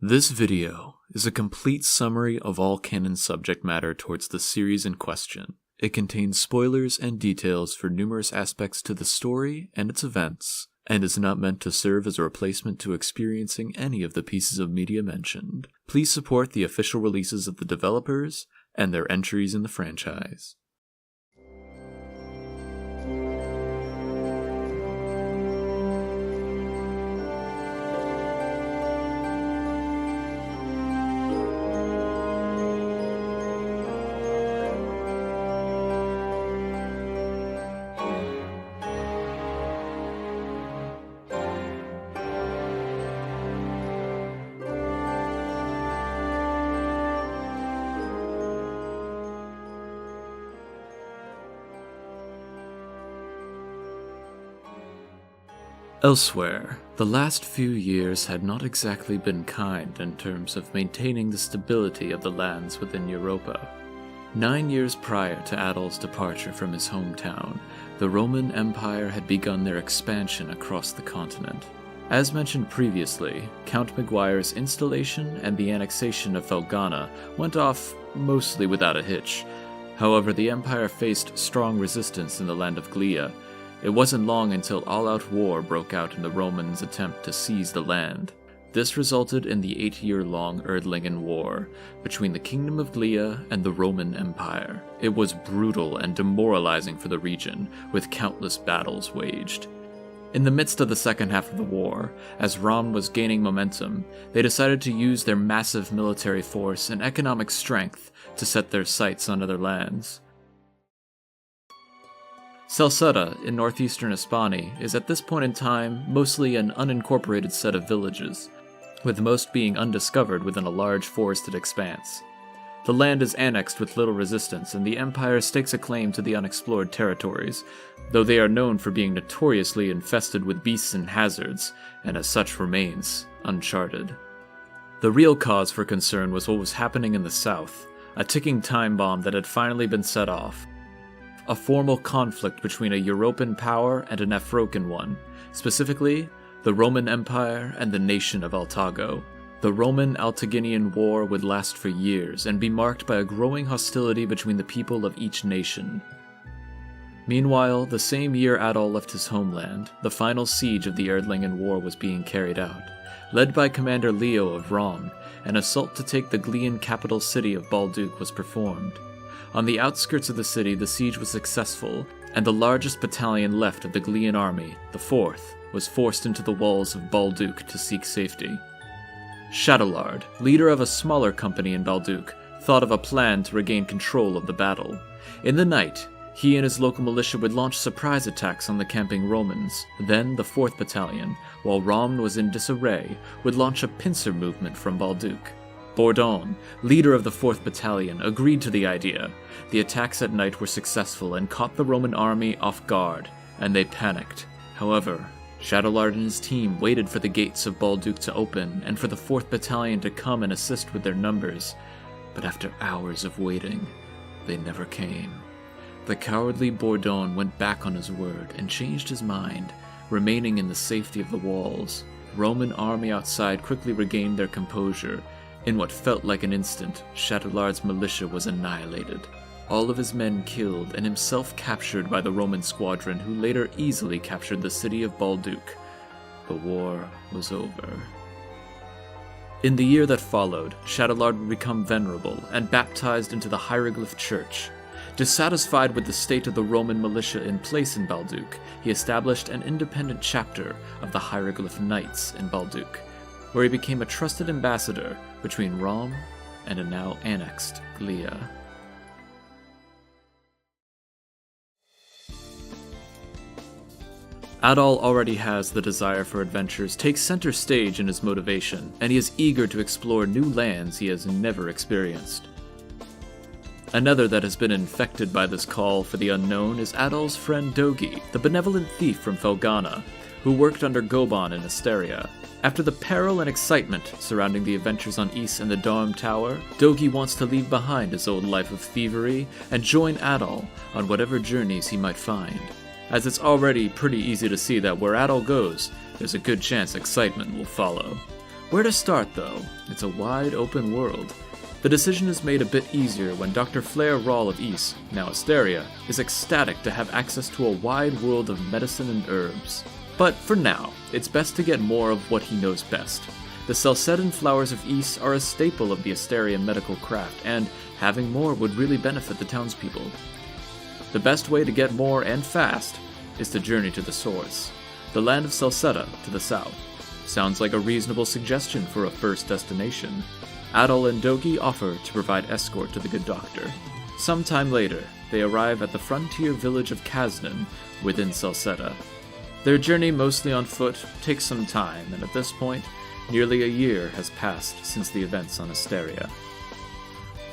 This video is a complete summary of all canon subject matter towards the series in question. It contains spoilers and details for numerous aspects to the story and its events, and is not meant to serve as a replacement to experiencing any of the pieces of media mentioned. Please support the official releases of the developers and their entries in the franchise. Elsewhere, the last few years had not exactly been kind in terms of maintaining the stability of the lands within Europa. 9 years prior to Adol's departure from his hometown, the Roman Empire had begun their expansion across the continent. As mentioned previously, Count Maguire's installation and the annexation of Felghana went off mostly without a hitch. However, the Empire faced strong resistance in the land of Glia. It wasn't long until all-out war broke out in the Romans' attempt to seize the land. This resulted in the 8-year-long Erdlingen War between the Kingdom of Glia and the Roman Empire. It was brutal and demoralizing for the region, with countless battles waged. In the midst of the second half of the war, as Rom was gaining momentum, they decided to use their massive military force and economic strength to set their sights on other lands. Celceta, in northeastern Hispania, is at this point in time mostly an unincorporated set of villages, with most being undiscovered within a large forested expanse. The land is annexed with little resistance, and the Empire stakes a claim to the unexplored territories, though they are known for being notoriously infested with beasts and hazards, and as such remains uncharted. The real cause for concern was what was happening in the south, a ticking time bomb that had finally been set off. A formal conflict between a European power and an Afrocan one, specifically the Roman Empire and the nation of Altago. The Roman-Altaginian War would last for years and be marked by a growing hostility between the people of each nation. Meanwhile, the same year Adol left his homeland, the final siege of the Erdlingen War was being carried out. Led by Commander Leo of Rom, an assault to take the Glian capital city of Balduc was performed. On the outskirts of the city, the siege was successful, and the largest battalion left of the Glian army, the 4th, was forced into the walls of Balduc to seek safety. Chatelard, leader of a smaller company in Balduc, thought of a plan to regain control of the battle. In the night, he and his local militia would launch surprise attacks on the camping Romans. Then the 4th Battalion, while Rom was in disarray, would launch a pincer movement from Balduc. Bourdon, leader of the 4th Battalion, agreed to the idea. The attacks at night were successful and caught the Roman army off guard, and they panicked. However, Chatelard and his team waited for the gates of Balduc to open and for the 4th Battalion to come and assist with their numbers. But after hours of waiting, they never came. The cowardly Bourdon went back on his word and changed his mind, remaining in the safety of the walls. The Roman army outside quickly regained their composure. In what felt like an instant, Chatelard's militia was annihilated. All of his men killed and himself captured by the Roman squadron, who later easily captured the city of Balduc. The war was over. In the year that followed, Chatelard would become venerable and baptized into the Hieroglyph Church. Dissatisfied with the state of the Roman militia in place in Balduc, he established an independent chapter of the Hieroglyph Knights in Balduc, where he became a trusted ambassador between Rom and a now annexed Glia. Adol already has the desire for adventures take center stage in his motivation, and he is eager to explore new lands he has never experienced. Another that has been infected by this call for the unknown is Adol's friend Dogi, the benevolent thief from Felghana, who worked under Goban in Esteria. After the peril and excitement surrounding the adventures on Ys and the Dome Tower, Dogi wants to leave behind his old life of thievery and join Adol on whatever journeys he might find. As it's already pretty easy to see that where Adol goes, there's a good chance excitement will follow. Where to start, though? It's a wide open world. The decision is made a bit easier when Dr. Flair Rawl of Ys, now Esteria, is ecstatic to have access to a wide world of medicine and herbs. But for now, it's best to get more of what he knows best. The Celcetan flowers of Ys are a staple of the Esterian medical craft, and having more would really benefit the townspeople. The best way to get more and fast is to journey to the source, the land of Celceta to the south. Sounds like a reasonable suggestion for a first destination. Adol and Dogi offer to provide escort to the good doctor. Sometime later, they arrive at the frontier village of Kaznan within Celceta. Their journey, mostly on foot, takes some time, and at this point, nearly a year has passed since the events on Esteria.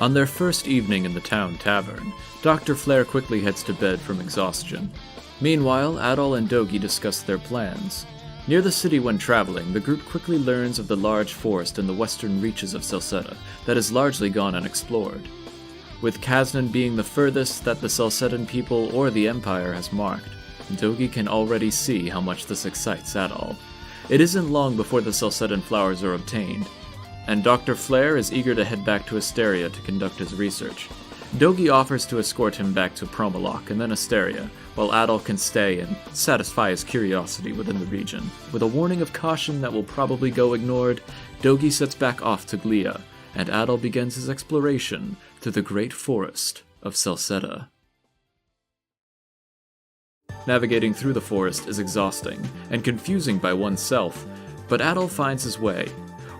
On their first evening in the town tavern, Dr. Flair quickly heads to bed from exhaustion. Meanwhile, Adol and Dogi discuss their plans. Near the city when traveling, the group quickly learns of the large forest in the western reaches of Celceta that has largely gone unexplored. With Kaznan being the furthest that the Celcetan people or the Empire has marked, Dogi can already see how much this excites Adol. It isn't long before the Celcetan flowers are obtained, and Dr. Flair is eager to head back to Esteria to conduct his research. Dogi offers to escort him back to Promolok and then Esteria, while Adol can stay and satisfy his curiosity within the region. With a warning of caution that will probably go ignored, Dogi sets back off to Glia, and Adol begins his exploration through the great forest of Celceta. Navigating through the forest is exhausting and confusing by oneself, but Adol finds his way.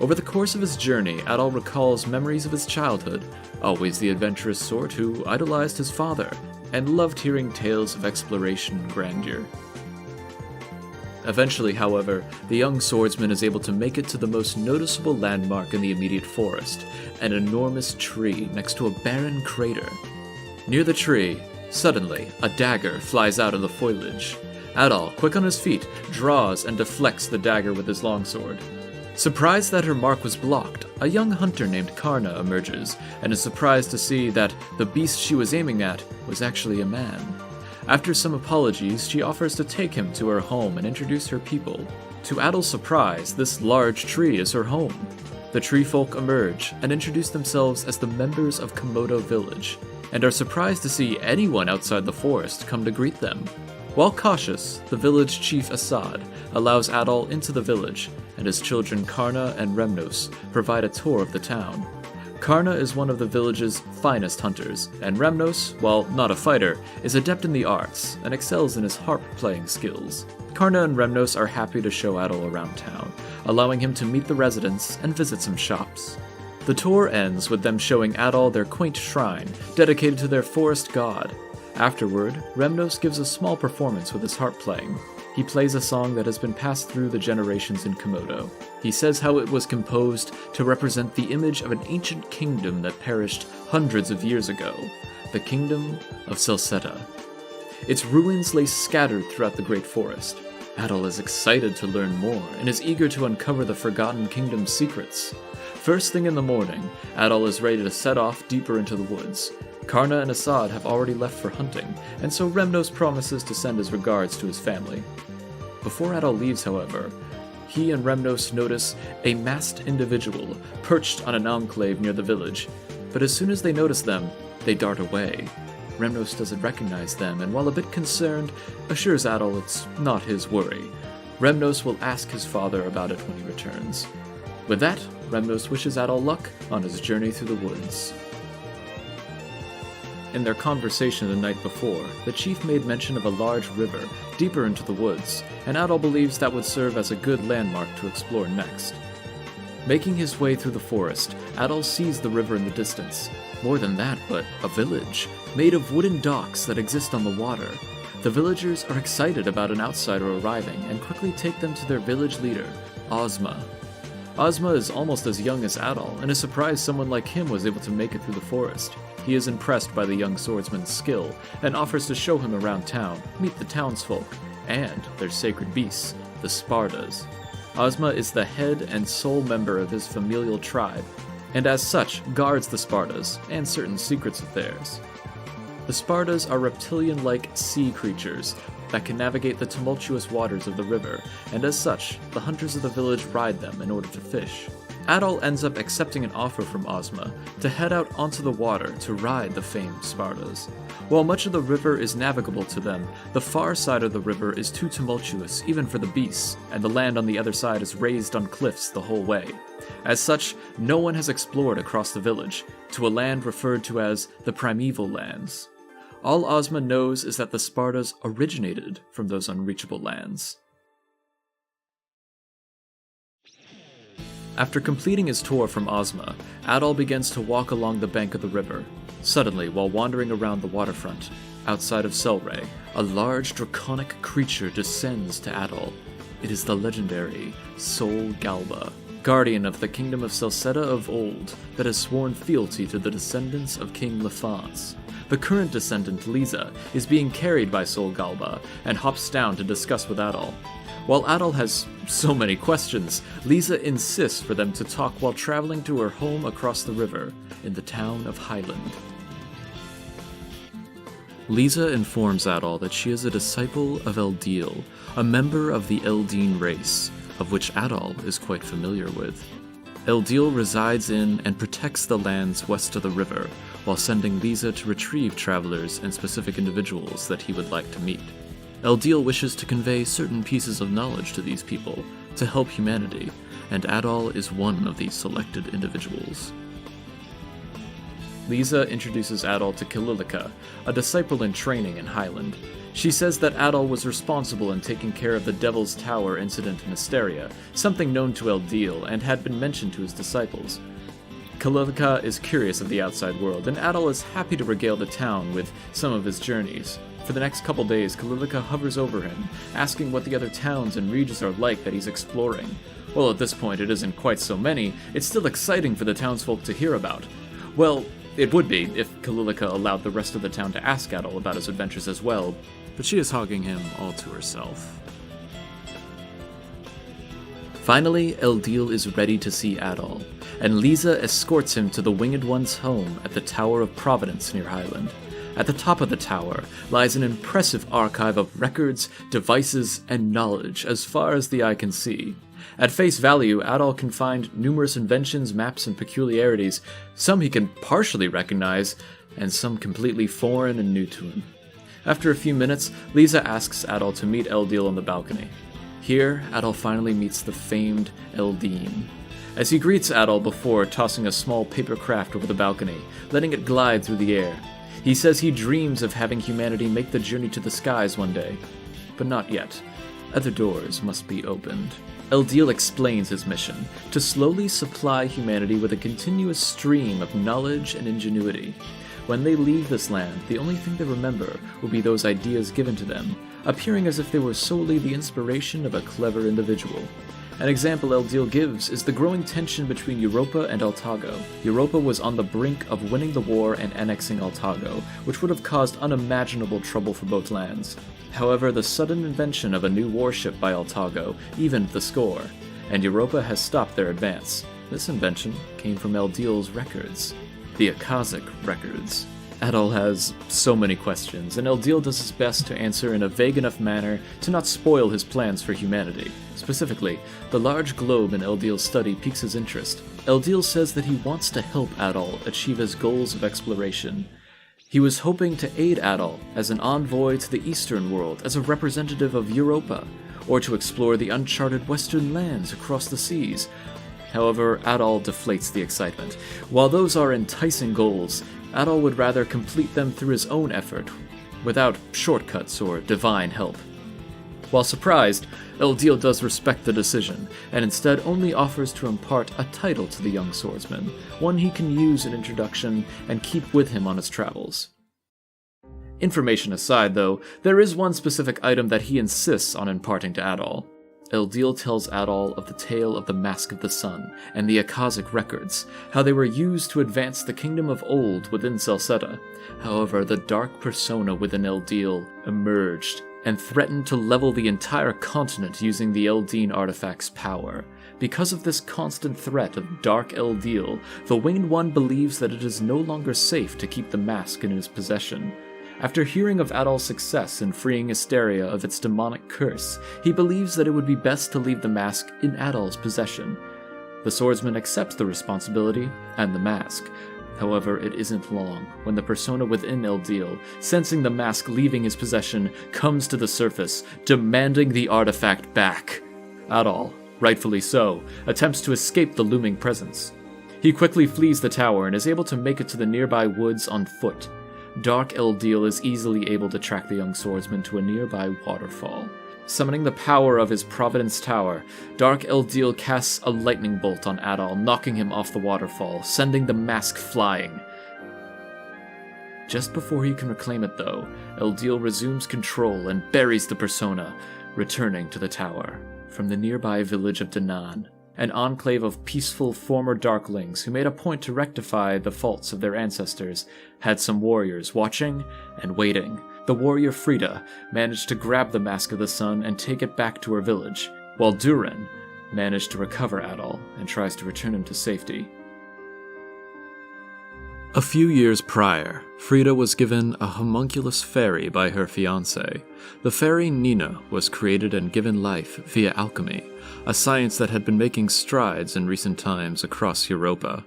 Over the course of his journey, Adol recalls memories of his childhood, always the adventurous sort who idolized his father and loved hearing tales of exploration and grandeur. Eventually, however, the young swordsman is able to make it to the most noticeable landmark in the immediate forest, an enormous tree next to a barren crater. Near the tree, suddenly, a dagger flies out of the foliage. Adol, quick on his feet, draws and deflects the dagger with his longsword. Surprised that her mark was blocked, a young hunter named Karna emerges, and is surprised to see that the beast she was aiming at was actually a man. After some apologies, she offers to take him to her home and introduce her people. To Adol's surprise, this large tree is her home. The tree folk emerge and introduce themselves as the members of Komodo village, and are surprised to see anyone outside the forest come to greet them. While cautious, the village chief Assad allows Adol into the village, and his children Karna and Remnos provide a tour of the town. Karna is one of the village's finest hunters, and Remnos, while not a fighter, is adept in the arts and excels in his harp-playing skills. Karna and Remnos are happy to show Adol around town, allowing him to meet the residents and visit some shops. The tour ends with them showing Adol their quaint shrine, dedicated to their forest god. Afterward, Remnos gives a small performance with his harp playing. He plays a song that has been passed through the generations in Komodo. He says how it was composed to represent the image of an ancient kingdom that perished hundreds of years ago, the kingdom of Celceta. Its ruins lay scattered throughout the great forest. Adol is excited to learn more and is eager to uncover the Forgotten Kingdom's secrets. First thing in the morning, Adol is ready to set off deeper into the woods. Karna and Assad have already left for hunting, and so Remnos promises to send his regards to his family. Before Adol leaves, however, he and Remnos notice a masked individual perched on an enclave near the village, but as soon as they notice them, they dart away. Remnos doesn't recognize them, and while a bit concerned, assures Adol it's not his worry. Remnos will ask his father about it when he returns. With that, Remnos wishes Adol luck on his journey through the woods. In their conversation the night before, the chief made mention of a large river deeper into the woods, and Adol believes that would serve as a good landmark to explore next. Making his way through the forest, Adol sees the river in the distance. More than that, but a village, made of wooden docks that exist on the water. The villagers are excited about an outsider arriving and quickly take them to their village leader, Ozma. Ozma is almost as young as Adol, and is surprised someone like him was able to make it through the forest. He is impressed by the young swordsman's skill, and offers to show him around town, meet the townsfolk, and their sacred beasts, the Spardas. Ozma is the head and sole member of his familial tribe, and as such guards the Spardas, and certain secrets of theirs. The Spardas are reptilian-like sea creatures, that can navigate the tumultuous waters of the river, and as such, the hunters of the village ride them in order to fish. Adol ends up accepting an offer from Ozma to head out onto the water to ride the famed Spartas. While much of the river is navigable to them, the far side of the river is too tumultuous even for the beasts, and the land on the other side is raised on cliffs the whole way. As such, no one has explored across the village, to a land referred to as the Primeval Lands. All Ozma knows is that the Spartas originated from those unreachable lands. After completing his tour from Ozma, Adol begins to walk along the bank of the river. Suddenly, while wandering around the waterfront, outside of Selray, a large draconic creature descends to Adol. It is the legendary Sol Galba, guardian of the kingdom of Celceta of old, that has sworn fealty to the descendants of King Lefance. The current descendant, Lisa, is being carried by Sol Galba and hops down to discuss with Adol. While Adol has so many questions, Lisa insists for them to talk while traveling to her home across the river, in the town of Highland. Lisa informs Adol that she is a disciple of Eldeel, a member of the Eldeen race, of which Adol is quite familiar with. Eldeel resides in and protects the lands west of the river, while sending Lisa to retrieve travelers and specific individuals that he would like to meet. Eldeel wishes to convey certain pieces of knowledge to these people to help humanity, and Adol is one of these selected individuals. Lisa introduces Adol to Complete, a disciple in training in Highland. She says that Adol was responsible in taking care of the Devil's Tower incident in Esteria, something known to Eldeel and had been mentioned to his disciples. Complete is curious of the outside world, and Adol is happy to regale the town with some of his journeys. For the next couple days, Complete hovers over him, asking what the other towns and regions are like that he's exploring. Well, at this point it isn't quite so many, it's still exciting for the townsfolk to hear about. Well, it would be if Complete allowed the rest of the town to ask Adol about his adventures as well, but she is hogging him all to herself. Finally, Eldeel is ready to see Adol, and Lisa escorts him to the Winged One's home at the Tower of Providence near Highland. At the top of the tower lies an impressive archive of records, devices, and knowledge as far as the eye can see. At face value, Adol can find numerous inventions, maps, and peculiarities, some he can partially recognize, and some completely foreign and new to him. After a few minutes, Lisa asks Adol to meet Eldeel on the balcony. Here, Adol finally meets the famed Eldeen. As he greets Adol before tossing a small paper craft over the balcony, letting it glide through the air. He says he dreams of having humanity make the journey to the skies one day. But not yet. Other doors must be opened. Eldeel explains his mission, to slowly supply humanity with a continuous stream of knowledge and ingenuity. When they leave this land, the only thing they remember will be those ideas given to them, appearing as if they were solely the inspiration of a clever individual. An example Eldeel gives is the growing tension between Europa and Altago. Europa was on the brink of winning the war and annexing Altago, which would have caused unimaginable trouble for both lands. However, the sudden invention of a new warship by Altago evened the score, and Europa has stopped their advance. This invention came from Eldeel's records, the Akashic records. Adol has so many questions, and Eldeel does his best to answer in a vague enough manner to not spoil his plans for humanity. Specifically, the large globe in Eldeel's study piques his interest. Eldeel says that he wants to help Adol achieve his goals of exploration. He was hoping to aid Adol as an envoy to the Eastern world, as a representative of Europa, or to explore the uncharted western lands across the seas. However, Adol deflates the excitement. While those are enticing goals, Adol would rather complete them through his own effort, without shortcuts or divine help. While surprised, Eldeel does respect the decision, and instead only offers to impart a title to the young swordsman, one he can use in introduction and keep with him on his travels. Information aside, though, there is one specific item that he insists on imparting to Adol. Eldeel tells Adol of the tale of the Mask of the Sun and the Akashic records, how they were used to advance the kingdom of old within Celceta. However, the dark persona within Eldeel emerged and threatened to level the entire continent using the Eldeen artifact's power. Because of this constant threat of Dark Eldeel, the Winged One believes that it is no longer safe to keep the mask in his possession. After hearing of Adol's success in freeing Esteria of its demonic curse, he believes that it would be best to leave the mask in Adol's possession. The swordsman accepts the responsibility and the mask. However, it isn't long when the persona within Eldeen, sensing the mask leaving his possession, comes to the surface, demanding the artifact back. Adol, rightfully so, attempts to escape the looming presence. He quickly flees the tower and is able to make it to the nearby woods on foot. Dark Eldeen is easily able to track the young swordsman to a nearby waterfall. Summoning the power of his Providence Tower, Dark Eldeen casts a lightning bolt on Adol, knocking him off the waterfall, sending the mask flying. Just before he can reclaim it, though, Eldeen resumes control and buries the persona, returning to the tower from the nearby village of Danaan, an enclave of peaceful former Darklings who made a point to rectify the faults of their ancestors, had some warriors watching and waiting. The warrior Frida managed to grab the Mask of the Sun and take it back to her village, while Durin managed to recover Adol and tries to return him to safety. A few years prior, Frida was given a homunculus fairy by her fiancé. The fairy Nina was created and given life via alchemy, a science that had been making strides in recent times across Europa.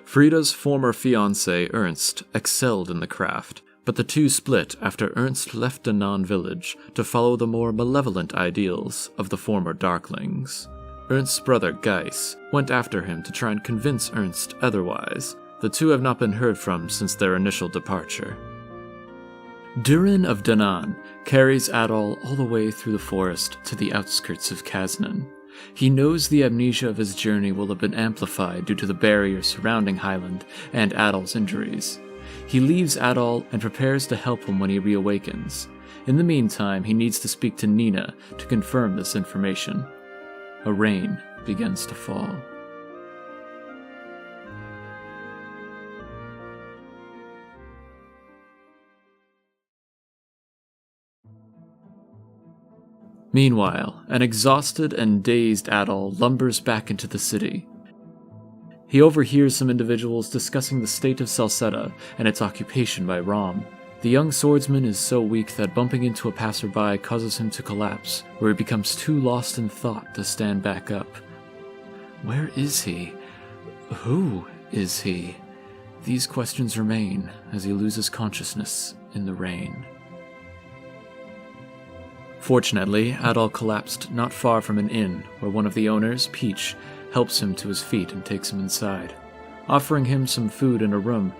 Frida's former fiancé Ernst excelled in the craft, but the two split after Ernst left Danaan village to follow the more malevolent ideals of the former Darklings. Ernst's brother Geiss went after him to try and convince Ernst otherwise. The two have not been heard from since their initial departure. Durin of Danaan carries Adol all the way through the forest to the outskirts of Kaznan. He knows the amnesia of his journey will have been amplified due to the barriers surrounding Highland and Adol's injuries. He leaves Adol and prepares to help him when he reawakens. In the meantime, he needs to speak to Nina to confirm this information. A rain begins to fall. Meanwhile, an exhausted and dazed Adol lumbers back into the city. He overhears some individuals discussing the state of Celceta and its occupation by Rom. The young swordsman is so weak that bumping into a passerby causes him to collapse, where he becomes too lost in thought to stand back up. Where is he? Who is he? These questions remain as he loses consciousness in the rain. Fortunately, Adol collapsed not far from an inn, where one of the owners, Peach, helps him to his feet and takes him inside, offering him some food and a room.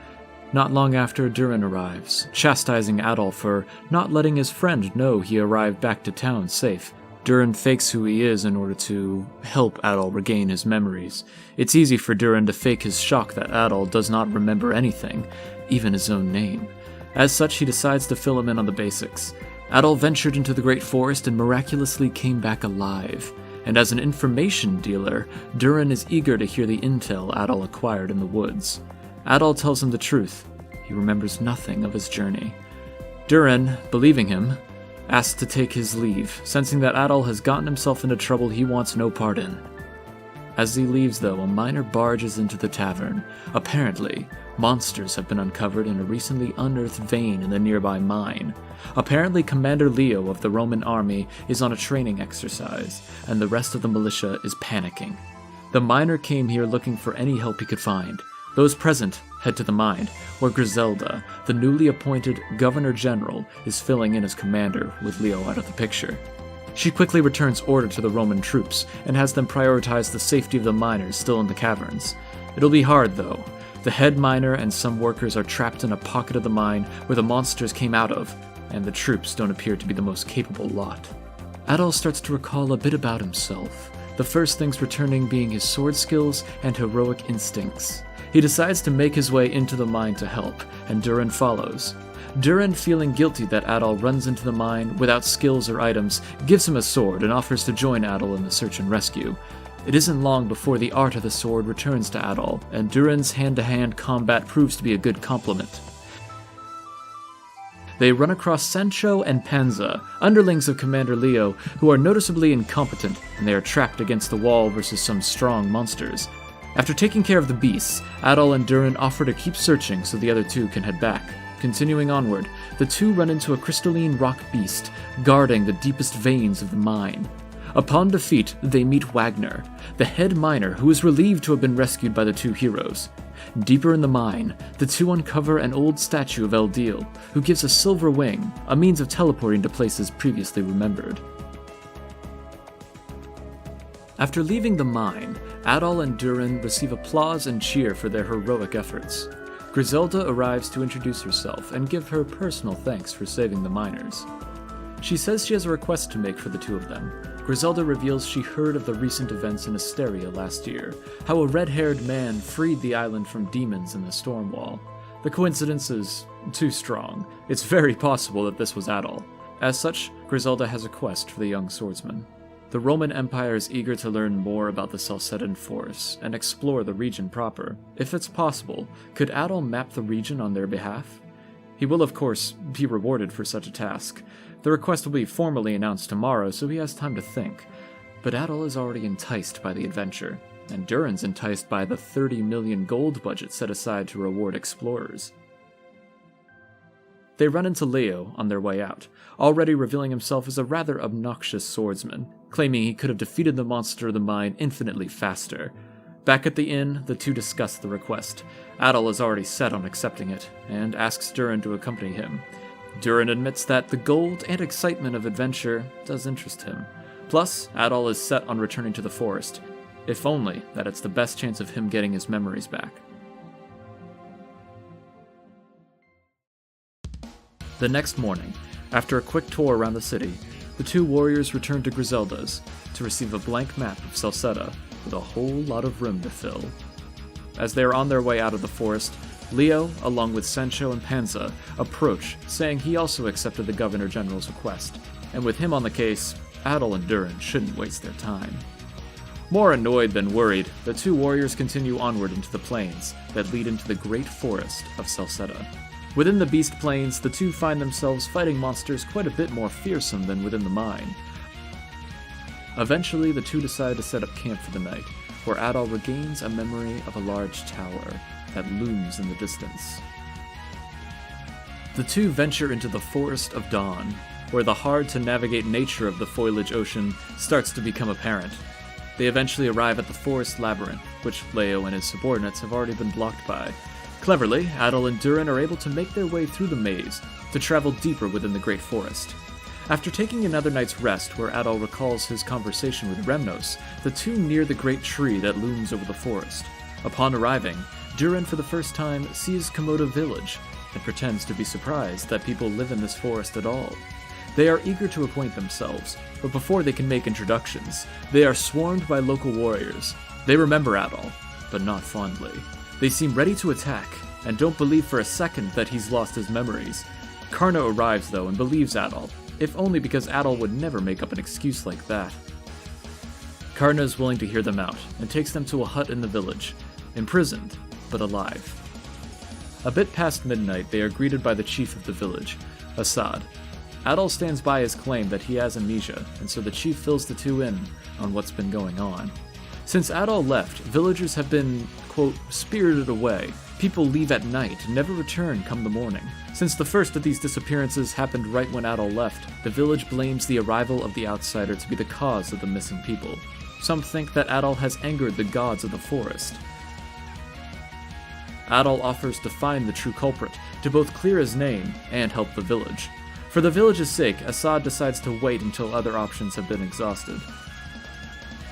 Not long after, Durin arrives, chastising Adol for not letting his friend know he arrived back to town safe. Durin fakes who he is in order to help Adol regain his memories. It's easy for Durin to fake his shock that Adol does not remember anything, even his own name. As such, he decides to fill him in on the basics. Adol ventured into the Great Forest and miraculously came back alive. And as an information dealer, Durin is eager to hear the intel Adol acquired in the woods. Adol tells him the truth. He remembers nothing of his journey. Durin, believing him, asks to take his leave, sensing that Adol has gotten himself into trouble he wants no part in. As he leaves, though, a miner barges into the tavern. Apparently, monsters have been uncovered in a recently unearthed vein in the nearby mine. Apparently, Commander Leo of the Roman army is on a training exercise, and the rest of the militia is panicking. The miner came here looking for any help he could find. Those present head to the mine, where Griselda, the newly appointed Governor General, is filling in as commander with Leo out of the picture. She quickly returns order to the Roman troops and has them prioritize the safety of the miners still in the caverns. It'll be hard, though. The head miner and some workers are trapped in a pocket of the mine where the monsters came out of, and the troops don't appear to be the most capable lot. Adol starts to recall a bit about himself, the first things returning being his sword skills and heroic instincts. He decides to make his way into the mine to help, and Durin follows. Durin, feeling guilty that Adol runs into the mine without skills or items, gives him a sword and offers to join Adol in the search and rescue. It isn't long before the art of the sword returns to Adol, and Durin's hand-to-hand combat proves to be a good complement. They run across Sancho and Panza, underlings of Commander Leo, who are noticeably incompetent, and they are trapped against the wall versus some strong monsters. After taking care of the beasts, Adol and Durin offer to keep searching so the other two can head back. Continuing onward, the two run into a crystalline rock beast, guarding the deepest veins of the mine. Upon defeat, they meet Wagner, the head miner who is relieved to have been rescued by the two heroes. Deeper in the mine, the two uncover an old statue of Eldeen, who gives a silver wing, a means of teleporting to places previously remembered. After leaving the mine, Adol and Durin receive applause and cheer for their heroic efforts. Griselda arrives to introduce herself and give her personal thanks for saving the miners. She says she has a request to make for the two of them. Griselda reveals she heard of the recent events in Esteria last year, how a red-haired man freed the island from demons in the storm wall. The coincidence is too strong. It's very possible that this was Adol. As such, Griselda has a quest for the young swordsman. The Roman Empire is eager to learn more about the Celcetan forests and explore the region proper. If it's possible, could Adol map the region on their behalf? He will, of course, be rewarded for such a task. The request will be formally announced tomorrow, so he has time to think. But Adol is already enticed by the adventure, and Durin's enticed by the 30 million gold budget set aside to reward explorers. They run into Leo on their way out, already revealing himself as a rather obnoxious swordsman, claiming he could have defeated the monster of the mine infinitely faster. Back at the inn, the two discuss the request. Adol is already set on accepting it, and asks Durin to accompany him. Durin admits that the gold and excitement of adventure does interest him. Plus, Adol is set on returning to the forest, if only that it's the best chance of him getting his memories back. The next morning, after a quick tour around the city, the two warriors return to Griselda's to receive a blank map of Celceta with a whole lot of room to fill. As they are on their way out of the forest, Leo, along with Sancho and Panza, approach, saying he also accepted the Governor General's request, and with him on the case, Adol and Durin shouldn't waste their time. More annoyed than worried, the two warriors continue onward into the plains that lead into the great forest of Celceta. Within the Beast Plains, the two find themselves fighting monsters quite a bit more fearsome than within the mine. Eventually, the two decide to set up camp for the night, where Adol regains a memory of a large tower that looms in the distance. The two venture into the Forest of Dawn, where the hard-to-navigate nature of the foliage ocean starts to become apparent. They eventually arrive at the forest labyrinth, which Leo and his subordinates have already been blocked by. Cleverly, Adol and Durin are able to make their way through the maze to travel deeper within the Great Forest. After taking another night's rest where Adol recalls his conversation with Remnos, the two near the great tree that looms over the forest. Upon arriving, Durin for the first time sees Komoda village and pretends to be surprised that people live in this forest at all. They are eager to acquaint themselves, but before they can make introductions, they are swarmed by local warriors. They remember Adol, but not fondly. They seem ready to attack, and don't believe for a second that he's lost his memories. Karna arrives though and believes Adol, if only because Adol would never make up an excuse like that. Karna is willing to hear them out, and takes them to a hut in the village, imprisoned, but alive. A bit past midnight, they are greeted by the chief of the village, Assad. Adol stands by his claim that he has amnesia, and so the chief fills the two in on what's been going on. Since Adol left, villagers have been, quote, spirited away. People leave at night and never return come the morning. Since the first of these disappearances happened right when Adol left, the village blames the arrival of the outsider to be the cause of the missing people. Some think that Adol has angered the gods of the forest. Adol offers to find the true culprit, to both clear his name and help the village. For the village's sake, Assad decides to wait until other options have been exhausted.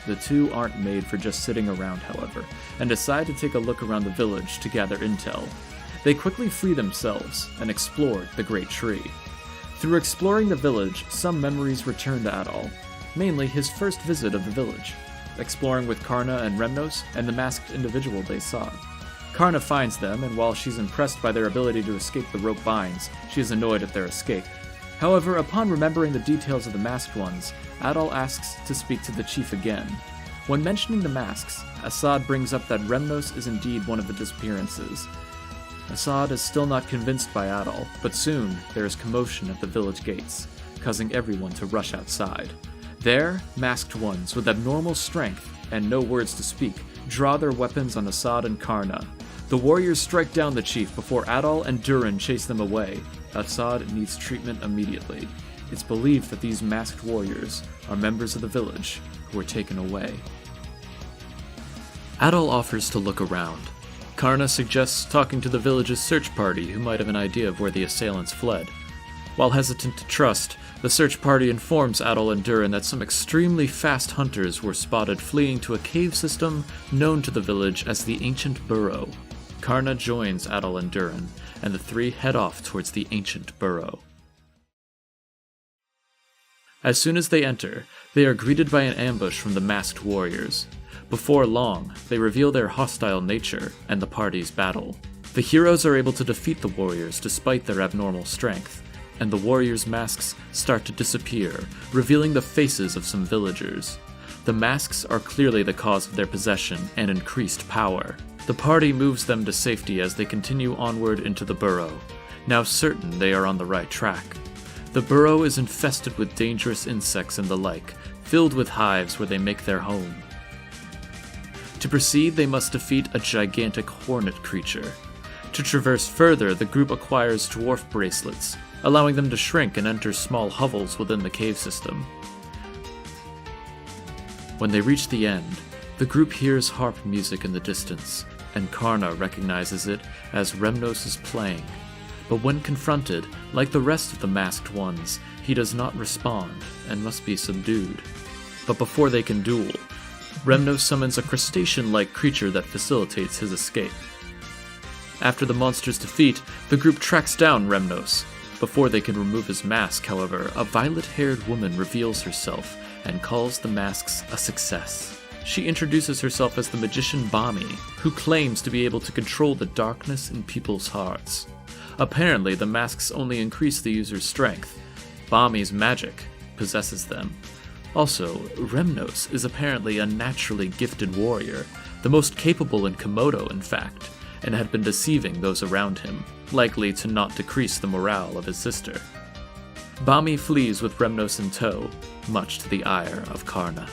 The two aren't made for just sitting around, however, and decide to take a look around the village to gather intel. They quickly free themselves and explore the Great Tree. Through exploring the village, some memories return to Adol, mainly his first visit of the village, exploring with Karna and Remnos and the masked individual they saw. Karna finds them, and while she's impressed by their ability to escape the rope binds, she is annoyed at their escape. However, upon remembering the details of the masked ones, Adol asks to speak to the chief again. When mentioning the masks, Assad brings up that Remnos is indeed one of the disappearances. Assad is still not convinced by Adol, but soon there is commotion at the village gates, causing everyone to rush outside. There, masked ones with abnormal strength and no words to speak draw their weapons on Assad and Karna. The warriors strike down the chief before Adol and Durin chase them away. Assad needs treatment immediately. It's believed that these masked warriors are members of the village who were taken away. Adol offers to look around. Karna suggests talking to the village's search party, who might have an idea of where the assailants fled. While hesitant to trust, the search party informs Adol and Durin that some extremely fast hunters were spotted fleeing to a cave system known to the village as the Ancient Burrow. Karna joins Adol and Durin, and the three head off towards the Ancient Burrow. As soon as they enter, they are greeted by an ambush from the masked warriors. Before long, they reveal their hostile nature and the party's battle. The heroes are able to defeat the warriors despite their abnormal strength, and the warriors' masks start to disappear, revealing the faces of some villagers. The masks are clearly the cause of their possession and increased power. The party moves them to safety as they continue onward into the burrow, now certain they are on the right track. The burrow is infested with dangerous insects and the like, filled with hives where they make their home. To proceed, they must defeat a gigantic hornet creature. To traverse further, the group acquires dwarf bracelets, allowing them to shrink and enter small hovels within the cave system. When they reach the end, the group hears harp music in the distance, and Karna recognizes it as Remnos is playing. But when confronted, like the rest of the masked ones, he does not respond and must be subdued. But before they can duel, Remnos summons a crustacean-like creature that facilitates his escape. After the monster's defeat, the group tracks down Remnos. Before they can remove his mask, however, a violet-haired woman reveals herself and calls the masks a success. She introduces herself as the magician Bami, who claims to be able to control the darkness in people's hearts. Apparently, the masks only increase the user's strength. Bami's magic possesses them. Also, Remnos is apparently a naturally gifted warrior, the most capable in Komodo, in fact, and had been deceiving those around him, likely to not decrease the morale of his sister. Bami flees with Remnos in tow, much to the ire of Karna.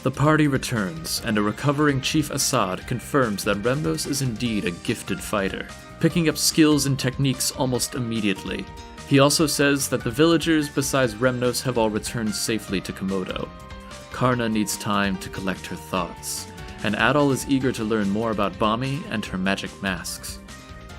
The party returns, and a recovering Chief Assad confirms that Remnos is indeed a gifted fighter, picking up skills and techniques almost immediately. He also says that the villagers besides Remnos have all returned safely to Komodo. Karna needs time to collect her thoughts, and Adol is eager to learn more about Bami and her magic masks.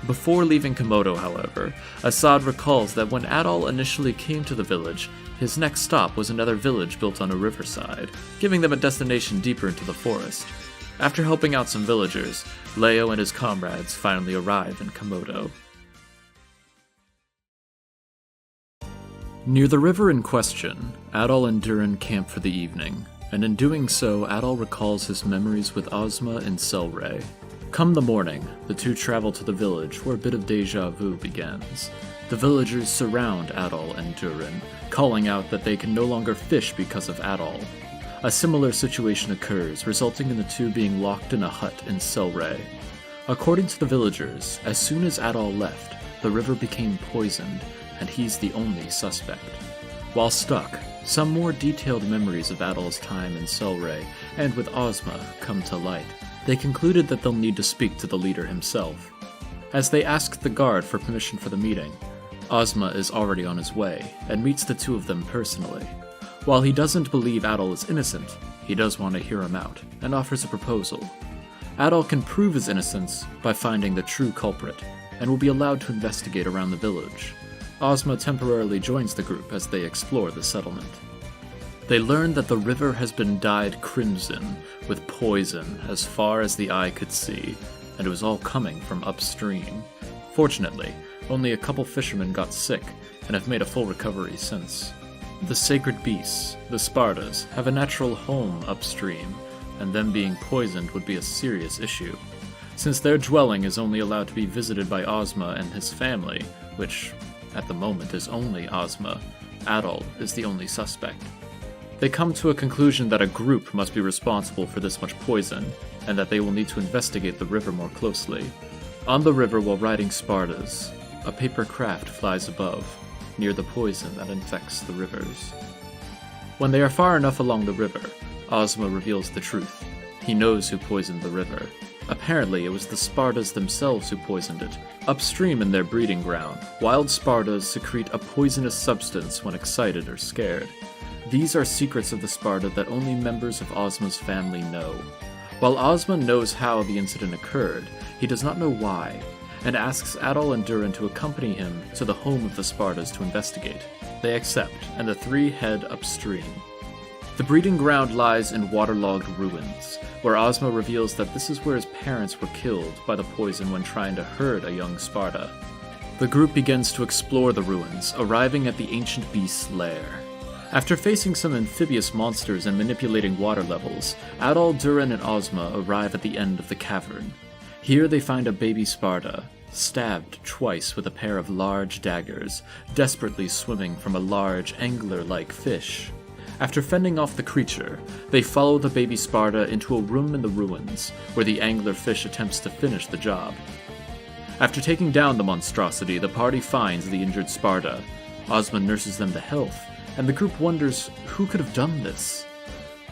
Before leaving Komodo, however, Assad recalls that when Adol initially came to the village, his next stop was another village built on a riverside, giving them a destination deeper into the forest. After helping out some villagers, Leo and his comrades finally arrive in Komodo. Near the river in question, Adol and Durin camp for the evening, and in doing so, Adol recalls his memories with Ozma and Selray. Come the morning, the two travel to the village where a bit of deja vu begins. The villagers surround Adol and Durin, calling out that they can no longer fish because of Adol. A similar situation occurs, resulting in the two being locked in a hut in Selray. According to the villagers, as soon as Adol left, the river became poisoned, and he's the only suspect. While stuck, some more detailed memories of Adol's time in Selray and with Ozma come to light. They concluded that they'll need to speak to the leader himself. As they ask the guard for permission for the meeting, Ozma is already on his way and meets the two of them personally. While he doesn't believe Adol is innocent, he does want to hear him out and offers a proposal. Adol can prove his innocence by finding the true culprit and will be allowed to investigate around the village. Ozma temporarily joins the group as they explore the settlement. They learn that the river has been dyed crimson with poison as far as the eye could see, and it was all coming from upstream. Fortunately, only a couple fishermen got sick and have made a full recovery since. The sacred beasts, the Spartas, have a natural home upstream, and them being poisoned would be a serious issue. Since their dwelling is only allowed to be visited by Ozma and his family, which at the moment is only Ozma, Adol is the only suspect. They come to a conclusion that a group must be responsible for this much poison, and that they will need to investigate the river more closely. On the river while riding Spartas, a paper craft flies above, near the poison that infects the rivers. When they are far enough along the river, Ozma reveals the truth. He knows who poisoned the river. Apparently, it was the Spardas themselves who poisoned it. Upstream in their breeding ground, wild Spardas secrete a poisonous substance when excited or scared. These are secrets of the Sparda that only members of Ozma's family know. While Ozma knows how the incident occurred, he does not know why, and asks Adol and Durin to accompany him to the home of the Spardas to investigate. They accept, and the three head upstream. The breeding ground lies in waterlogged ruins, where Ozma reveals that this is where his parents were killed by the poison when trying to herd a young Sparda. The group begins to explore the ruins, arriving at the ancient beast's lair. After facing some amphibious monsters and manipulating water levels, Adol, Durin, and Ozma arrive at the end of the cavern. Here they find a baby Sparda, stabbed twice with a pair of large daggers, desperately swimming from a large angler-like fish. After fending off the creature, they follow the baby Sparda into a room in the ruins, where the anglerfish attempts to finish the job. After taking down the monstrosity, the party finds the injured Sparda. Ozma nurses them to health, and the group wonders who could have done this.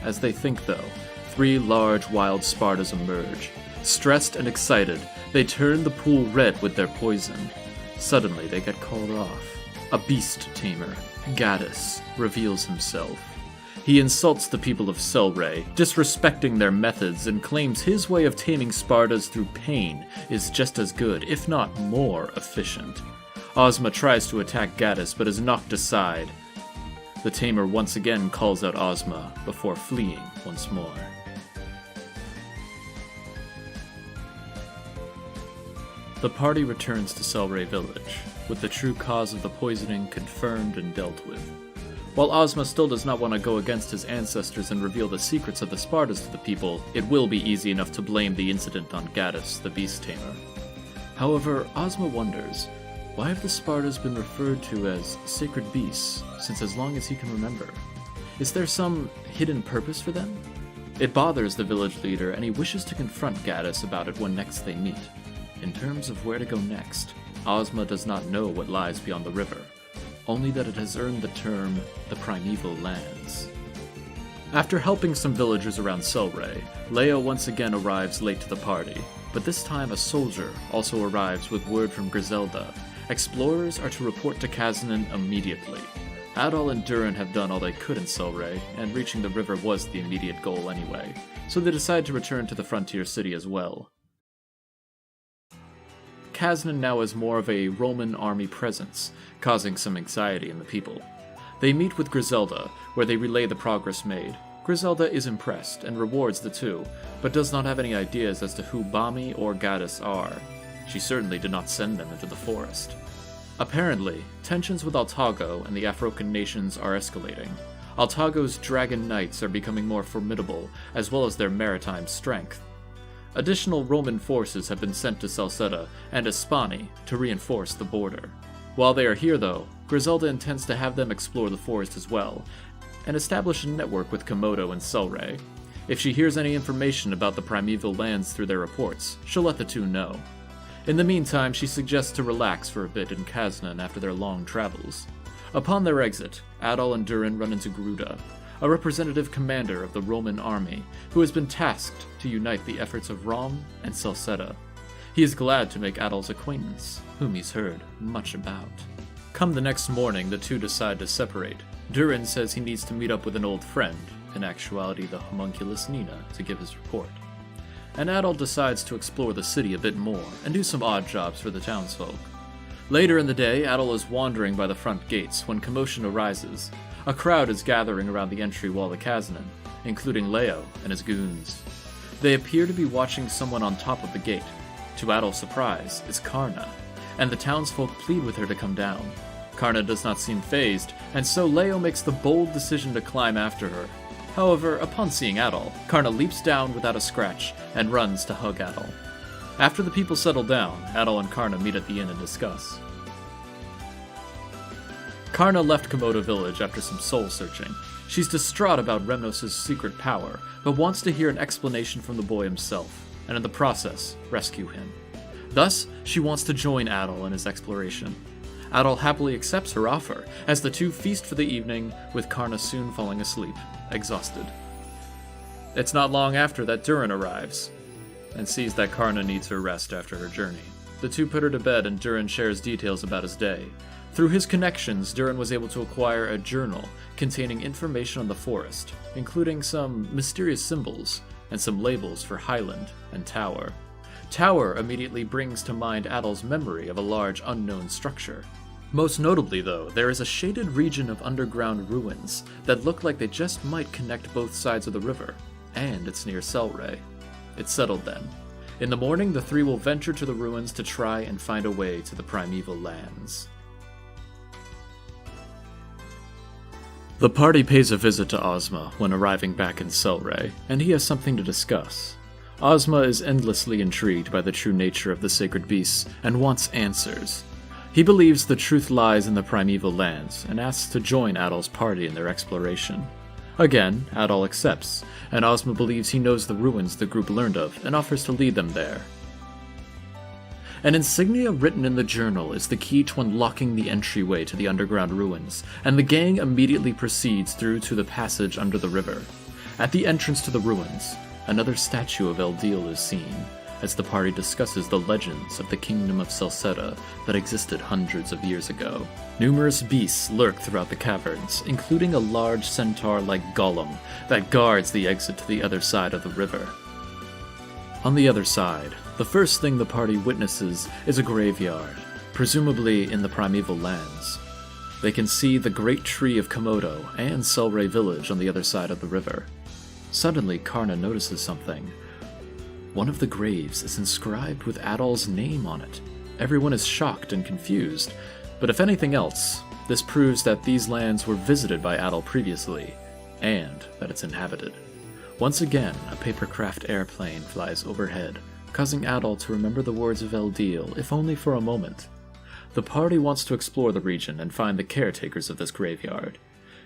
As they think, though, 3 large wild Spardas emerge. Stressed and excited, they turn the pool red with their poison. Suddenly, they get called off. A beast tamer, Gaddis, reveals himself. He insults the people of Selray, disrespecting their methods, and claims his way of taming Spardas through pain is just as good, if not more, efficient. Ozma tries to attack Gaddis, but is knocked aside. The tamer once again calls out Ozma, before fleeing once more. The party returns to Selray village, with the true cause of the poisoning confirmed and dealt with. While Ozma still does not want to go against his ancestors and reveal the secrets of the Spardas to the people, it will be easy enough to blame the incident on Gaddis, the beast tamer. However, Ozma wonders, why have the Spardas been referred to as sacred beasts since as long as he can remember? Is there some hidden purpose for them? It bothers the village leader, and he wishes to confront Gaddis about it when next they meet. In terms of where to go next, Ozma does not know what lies beyond the river, only that it has earned the term the Primeval Lands. After helping some villagers around Selray, Leo once again arrives late to the party, but this time a soldier also arrives with word from Griselda. Explorers are to report to Kazanin immediately. Adol and Durin have done all they could in Selray, and reaching the river was the immediate goal anyway, so they decide to return to the frontier city as well. Kazanin now has more of a Roman army presence, causing some anxiety in the people. They meet with Griselda, where they relay the progress made. Griselda is impressed and rewards the two, but does not have any ideas as to who Bami or Gaddis are. She certainly did not send them into the forest. Apparently, tensions with Altago and the Afrocan nations are escalating. Altago's dragon knights are becoming more formidable, as well as their maritime strength. Additional Roman forces have been sent to Celceta and Espani to reinforce the border. While they are here, though, Griselda intends to have them explore the forest as well, and establish a network with Komodo and Selray. If she hears any information about the Primeval Lands through their reports, she'll let the two know. In the meantime, she suggests to relax for a bit in Kazanin after their long travels. Upon their exit, Adol and Durin run into Garuda, a representative commander of the Roman army, who has been tasked to unite the efforts of Rom and Celceta. He is glad to make Adol's acquaintance, whom he's heard much about. Come the next morning, the two decide to separate. Durin says he needs to meet up with an old friend, in actuality the homunculus Nina, to give his report. And Adol decides to explore the city a bit more, and do some odd jobs for the townsfolk. Later in the day, Adol is wandering by the front gates when commotion arises. A crowd is gathering around the entry wall of Kazanin, including Leo and his goons. They appear to be watching someone on top of the gate. To Adol's surprise, it's Karna, and the townsfolk plead with her to come down. Karna does not seem fazed, and so Leo makes the bold decision to climb after her. However, upon seeing Adol, Karna leaps down without a scratch and runs to hug Adol. After the people settle down, Adol and Karna meet at the inn and discuss. Karna left Komodo village after some soul-searching. She's distraught about Remnos' secret power, but wants to hear an explanation from the boy himself, and in the process, rescue him. Thus, she wants to join Adol in his exploration. Adol happily accepts her offer, as the two feast for the evening, with Karna soon falling asleep, exhausted. It's not long after that Durin arrives. and sees that Karna needs her rest after her journey. The two put her to bed and Durin shares details about his day. Through his connections, Durin was able to acquire a journal containing information on the forest, including some mysterious symbols and some labels for Highland and Tower. Tower immediately brings to mind Adol's memory of a large unknown structure. Most notably, though, there is a shaded region of underground ruins that look like they just might connect both sides of the river, and it's near Selray. It's settled then. In the morning, the three will venture to the ruins to try and find a way to the primeval lands. The party pays a visit to Ozma when arriving back in Selray, and he has something to discuss. Ozma is endlessly intrigued by the true nature of the sacred beasts and wants answers. He believes the truth lies in the primeval lands and asks to join Adol's party in their exploration. Again, Adol accepts, and Ozma believes he knows the ruins the group learned of and offers to lead them there. An insignia written in the journal is the key to unlocking the entryway to the underground ruins, and the gang immediately proceeds through to the passage under the river. At the entrance to the ruins, another statue of Eldeen is seen, as the party discusses the legends of the kingdom of Celceta that existed hundreds of years ago. Numerous beasts lurk throughout the caverns, including a large centaur-like golem that guards the exit to the other side of the river. On the other side, the first thing the party witnesses is a graveyard, presumably in the primeval lands. They can see the great tree of Komodo and Selray village on the other side of the river. Suddenly, Karna notices something. One of the graves is inscribed with Adol's name on it. Everyone is shocked and confused, but if anything else, this proves that these lands were visited by Adol previously, and that it's inhabited. Once again, a papercraft airplane flies overhead, causing Adol to remember the words of Eldeen, if only for a moment. The party wants to explore the region and find the caretakers of this graveyard.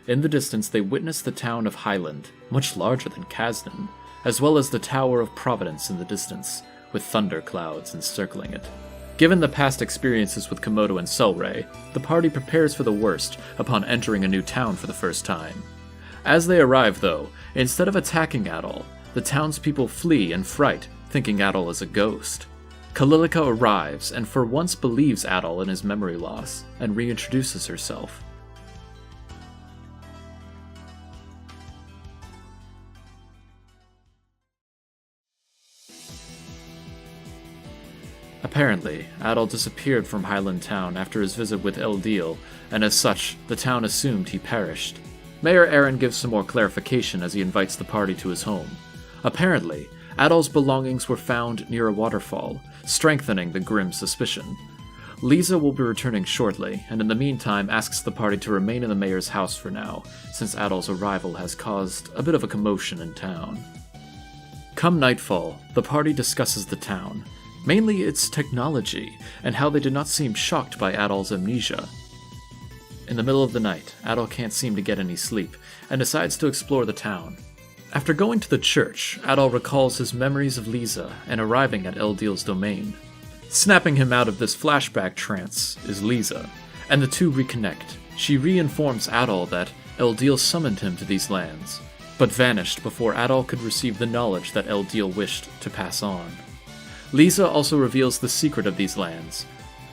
In the distance, they witness the town of Highland, much larger than Kasdan, as well as the Tower of Providence in the distance, with thunder clouds encircling it. Given the past experiences with Komodo and Selray, the party prepares for the worst upon entering a new town for the first time. As they arrive, though, instead of attacking Adol, the townspeople flee in fright, thinking Adol is a ghost. Complete arrives and for once believes Adol in his memory loss, and reintroduces herself. Apparently, Adol disappeared from Highland Town after his visit with Eldeen, and as such, the town assumed he perished. Mayor Aaron gives some more clarification as he invites the party to his home. Apparently, Adol's belongings were found near a waterfall, strengthening the grim suspicion. Lisa will be returning shortly, and in the meantime asks the party to remain in the mayor's house for now, since Adol's arrival has caused a bit of a commotion in town. Come nightfall, the party discusses the town, mainly its technology, and how they did not seem shocked by Adol's amnesia. In the middle of the night, Adol can't seem to get any sleep, and decides to explore the town. After going to the church, Adol recalls his memories of Lisa and arriving at Eldeen's domain. Snapping him out of this flashback trance is Lisa, and the two reconnect. She re-informs Adol that Eldeen summoned him to these lands, but vanished before Adol could receive the knowledge that Eldeen wished to pass on. Lisa also reveals the secret of these lands.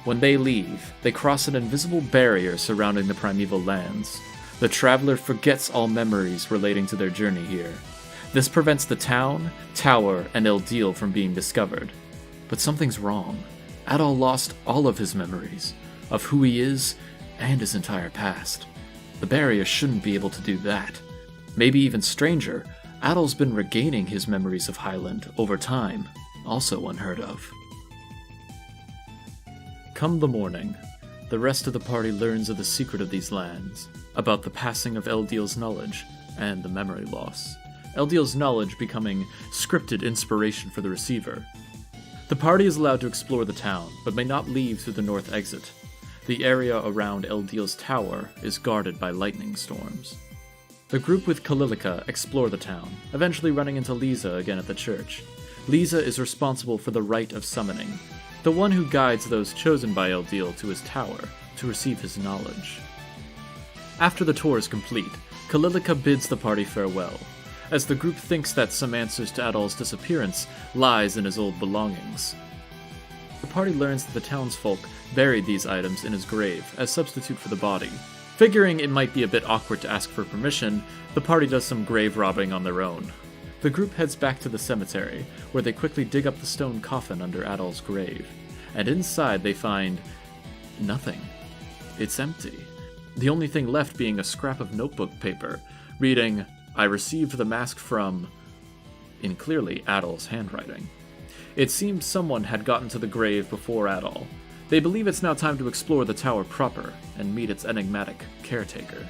When they leave, they cross an invisible barrier surrounding the primeval lands. The traveler forgets all memories relating to their journey here. This prevents the town, tower, and Eldeen from being discovered. But something's wrong. Adol lost all of his memories, of who he is and his entire past. The barrier shouldn't be able to do that. Maybe even stranger, Adol's been regaining his memories of Highland over time, also unheard of. Come the morning, the rest of the party learns of the secret of these lands, about the passing of Eldeen's knowledge and the memory loss. Eldeen's knowledge becoming scripted inspiration for the receiver. The party is allowed to explore the town, but may not leave through the north exit. The area around Eldeen's tower is guarded by lightning storms. The group with Complete explore the town, eventually running into Lisa again at the church. Lisa is responsible for the rite of summoning, the one who guides those chosen by Eldeen to his tower to receive his knowledge. After the tour is complete, Complete bids the party farewell. as the group thinks that some answers to Adol's disappearance lies in his old belongings. The party learns that the townsfolk buried these items in his grave as substitute for the body. Figuring it might be a bit awkward to ask for permission, the party does some grave robbing on their own. The group heads back to the cemetery, where they quickly dig up the stone coffin under Adol's grave, and inside they find nothing. It's empty. The only thing left being a scrap of notebook paper, reading, "I received the mask from," in clearly Adol's handwriting. It seems someone had gotten to the grave before Adol. They believe it's now time to explore the tower proper and meet its enigmatic caretaker.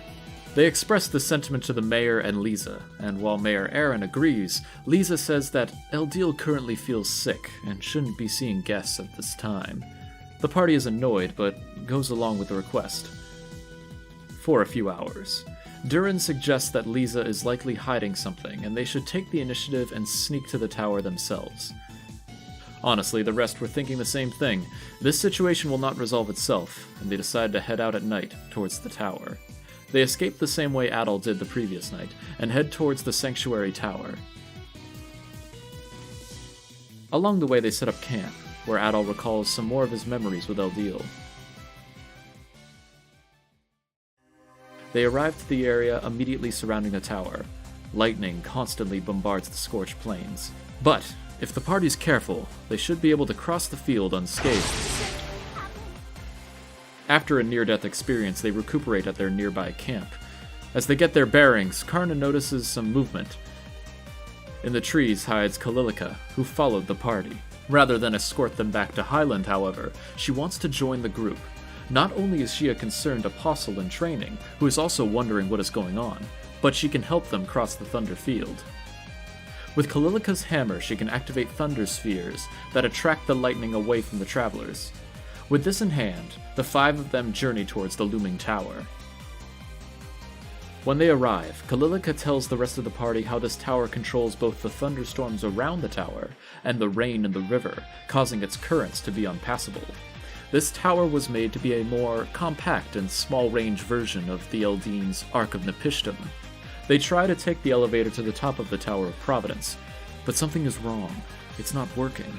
They express this sentiment to the mayor and Lisa, and while Mayor Aaron agrees, Lisa says that Eldeen currently feels sick and shouldn't be seeing guests at this time. The party is annoyed, but goes along with the request. For a few hours, Durin suggests that Lisa is likely hiding something, and they should take the initiative and sneak to the tower themselves. Honestly, the rest were thinking the same thing. This situation will not resolve itself, and they decide to head out at night towards the tower. They escape the same way Adol did the previous night, and head towards the sanctuary tower. Along the way they set up camp, where Adol recalls some more of his memories with Eldeen. They arrive to the area immediately surrounding the tower. Lightning constantly bombards the scorched plains. But, if the party's careful, they should be able to cross the field unscathed. After a near-death experience, they recuperate at their nearby camp. As they get their bearings, Karna notices some movement. In the trees hides Complete, who followed the party. Rather than escort them back to Highland, however, she wants to join the group. Not only is she a concerned apostle in training, who is also wondering what is going on, but she can help them cross the Thunder Field. With Complite's hammer, she can activate thunder spheres that attract the lightning away from the travelers. With this in hand, the five of them journey towards the looming tower. When they arrive, Complete tells the rest of the party how this tower controls both the thunderstorms around the tower and the rain in the river, causing its currents to be unpassable. This tower was made to be a more compact and small-range version of the Eldeen's Ark of Nepishtim. They try to take the elevator to the top of the Tower of Providence, but something is wrong. It's not working.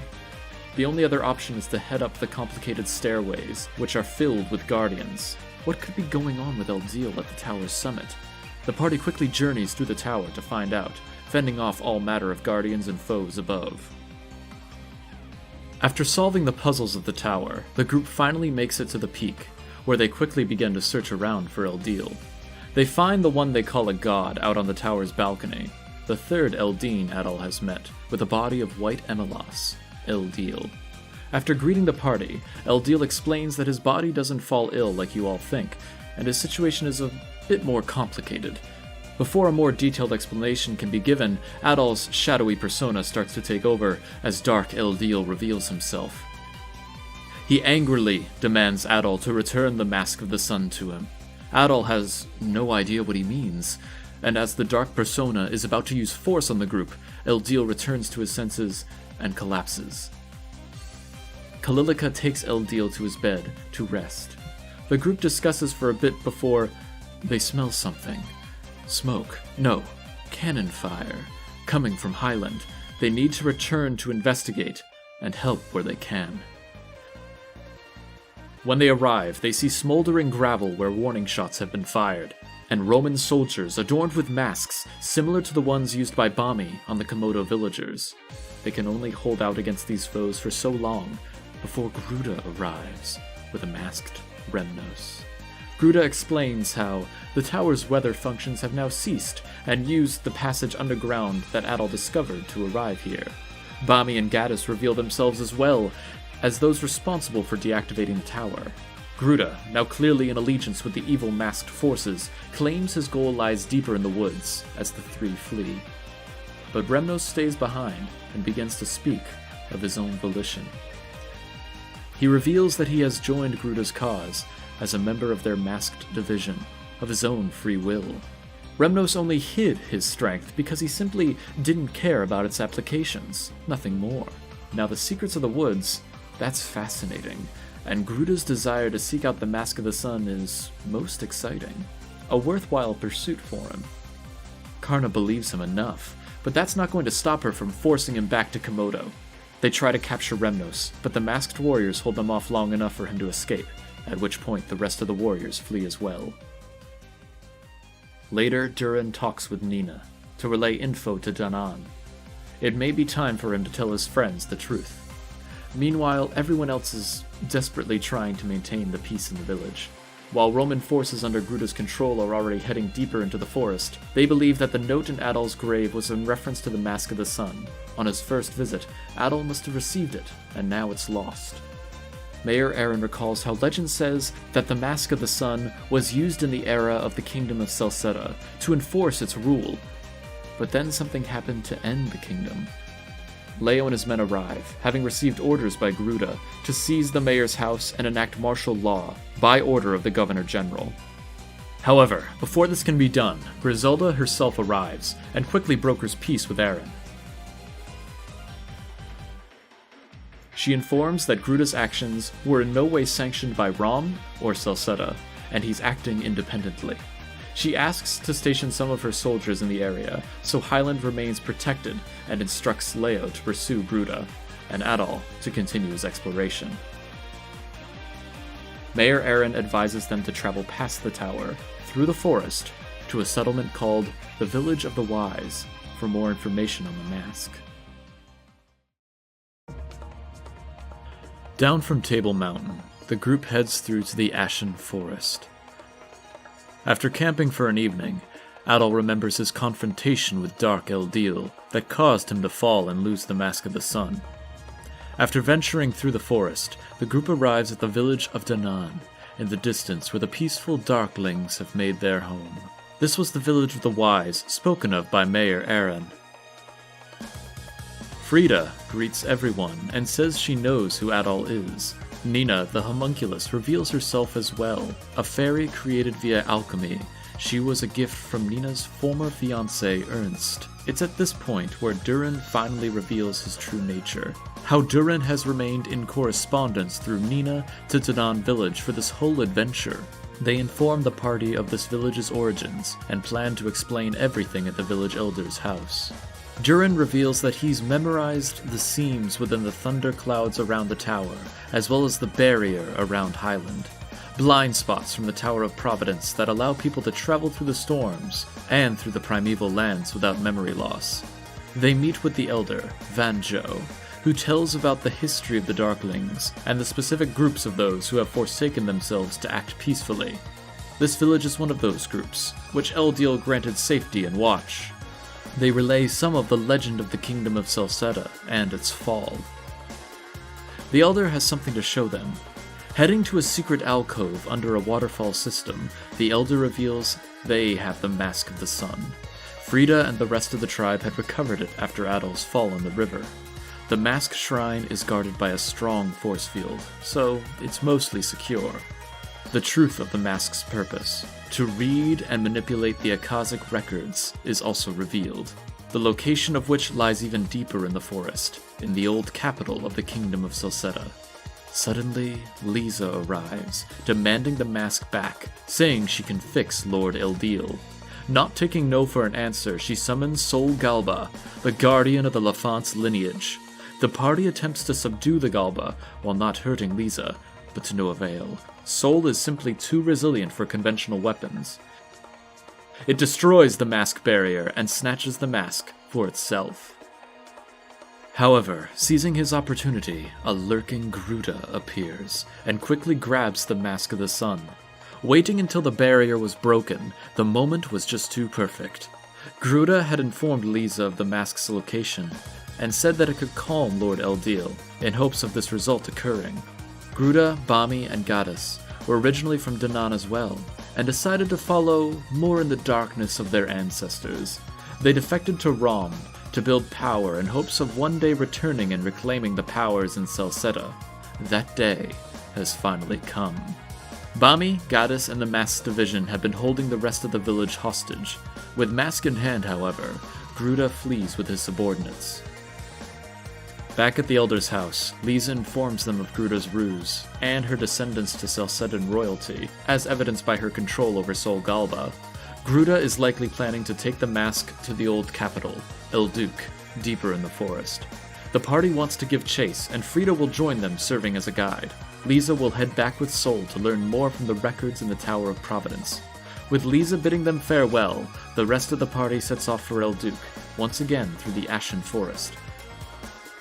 The only other option is to head up the complicated stairways, which are filled with guardians. What could be going on with Eldeen at the tower's summit? The party quickly journeys through the tower to find out, fending off all matter of guardians and foes above. After solving the puzzles of the tower, the group finally makes it to the peak, where they quickly begin to search around for Eldeen. They find the one they call a god out on the tower's balcony, the third Eldeen Adol has met, with a body of white Emelas, Eldeen. After greeting the party, Eldeen explains that his body doesn't fall ill like you all think, and his situation is a bit more complicated. Before a more detailed explanation can be given, Adol's shadowy persona starts to take over as Dark Eldeen reveals himself. He angrily demands Adol to return the Mask of the Sun to him. Adol has no idea what he means, and as the Dark persona is about to use force on the group, Eldeen returns to his senses and collapses. Complete takes Eldeen to his bed to rest. The group discusses for a bit before they smell something. Smoke. No. Cannon fire. Coming from Highland. They need to return to investigate and help where they can. When they arrive, they see smoldering gravel where warning shots have been fired, and Roman soldiers adorned with masks similar to the ones used by Bami on the Komodo villagers. They can only hold out against these foes for so long before Gruda arrives with a masked Remnos. Gruda explains how the tower's weather functions have now ceased and used the passage underground that Adol discovered to arrive here. Bami and Gaddis reveal themselves as well as those responsible for deactivating the tower. Gruda, now clearly in allegiance with the evil masked forces, claims his goal lies deeper in the woods as the three flee. But Remnos stays behind and begins to speak of his own volition. He reveals that he has joined Gruda's cause as a member of their masked division, of his own free will. Remnos only hid his strength because he simply didn't care about its applications, nothing more. Now the secrets of the woods, that's fascinating, and Gruda's desire to seek out the Mask of the Sun is most exciting. A worthwhile pursuit for him. Karna believes him enough, but that's not going to stop her from forcing him back to Komodo. They try to capture Remnos, but the masked warriors hold them off long enough for him to escape, at which point the rest of the warriors flee as well. Later, Durin talks with Nina to relay info to Danaan. It may be time for him to tell his friends the truth. Meanwhile, everyone else is desperately trying to maintain the peace in the village. While Roman forces under Gruda's control are already heading deeper into the forest, they believe that the note in Adol's grave was in reference to the Mask of the Sun. On his first visit, Adol must have received it, and now it's lost. Mayor Aaron recalls how legend says that the Mask of the Sun was used in the era of the Kingdom of Celceta to enforce its rule, but then something happened to end the kingdom. Leo and his men arrive, having received orders by Gruda to seize the mayor's house and enact martial law by order of the Governor General. However, before this can be done, Griselda herself arrives and quickly brokers peace with Aaron. She informs that Gruda's actions were in no way sanctioned by Rom or Celceta, and he's acting independently. She asks to station some of her soldiers in the area, so Highland remains protected and instructs Leo to pursue Gruda, and Adol to continue his exploration. Mayor Aaron advises them to travel past the tower, through the forest, to a settlement called the Village of the Wise, for more information on the mask. Down from Table Mountain, the group heads through to the Ashen Forest. After camping for an evening, Adol remembers his confrontation with Dark Eldeel that caused him to fall and lose the Mask of the Sun. After venturing through the forest, the group arrives at the village of Danaan, in the distance where the peaceful Darklings have made their home. This was the Village of the Wise, spoken of by Mayor Aaron. Frida greets everyone and says she knows who Adol is. Nina, the homunculus, reveals herself as well, a fairy created via alchemy. She was a gift from Nina's former fiancé, Ernst. It's at this point where Durin finally reveals his true nature. How Durin has remained in correspondence through Nina to Danaan village for this whole adventure. They inform the party of this village's origins, and plan to explain everything at the village elder's house. Durin reveals that he's memorized the seams within the thunder clouds around the tower, as well as the barrier around Highland. Blind spots from the Tower of Providence that allow people to travel through the storms, and through the primeval lands without memory loss. They meet with the elder, Vanjo, who tells about the history of the Darklings, and the specific groups of those who have forsaken themselves to act peacefully. This village is one of those groups, which Eldeel granted safety and watch. They relay some of the legend of the Kingdom of Celceta and its fall. The Elder has something to show them. Heading to a secret alcove under a waterfall system, the Elder reveals they have the Mask of the Sun. Frida and the rest of the tribe had recovered it after Adol's fall in the river. The Mask Shrine is guarded by a strong force field, so it's mostly secure. The truth of the mask's purpose, to read and manipulate the Akashic records, is also revealed, the location of which lies even deeper in the forest, in the old capital of the Kingdom of Celceta. Suddenly, Lisa arrives, demanding the mask back, saying she can fix Lord Eldeel. Not taking no for an answer, she summons Sol Galba, the guardian of the Lafant's lineage. The party attempts to subdue the Galba, while not hurting Lisa, but to no avail. Sol is simply too resilient for conventional weapons. It destroys the mask barrier and snatches the mask for itself. However, seizing his opportunity, a lurking Gruda appears and quickly grabs the Mask of the Sun. Waiting until the barrier was broken, the moment was just too perfect. Gruda had informed Lisa of the mask's location and said that it could calm Lord Eldeel in hopes of this result occurring. Gruda, Bami, and Goddess were originally from Danaan as well, and decided to follow more in the darkness of their ancestors. They defected to Rom to build power in hopes of one day returning and reclaiming the powers in Celceta. That day has finally come. Bami, Goddess, and the Mask Division have been holding the rest of the village hostage. With mask in hand, however, Gruda flees with his subordinates. Back at the Elder's house, Lisa informs them of Gruda's ruse, and her descendants to Celcetan royalty, as evidenced by her control over Sol Galba. Gruda is likely planning to take the mask to the old capital, Eldeen, deeper in the forest. The party wants to give chase, and Frida will join them serving as a guide. Lisa will head back with Sol to learn more from the records in the Tower of Providence. With Lisa bidding them farewell, the rest of the party sets off for Eldeen, once again through the Ashen Forest.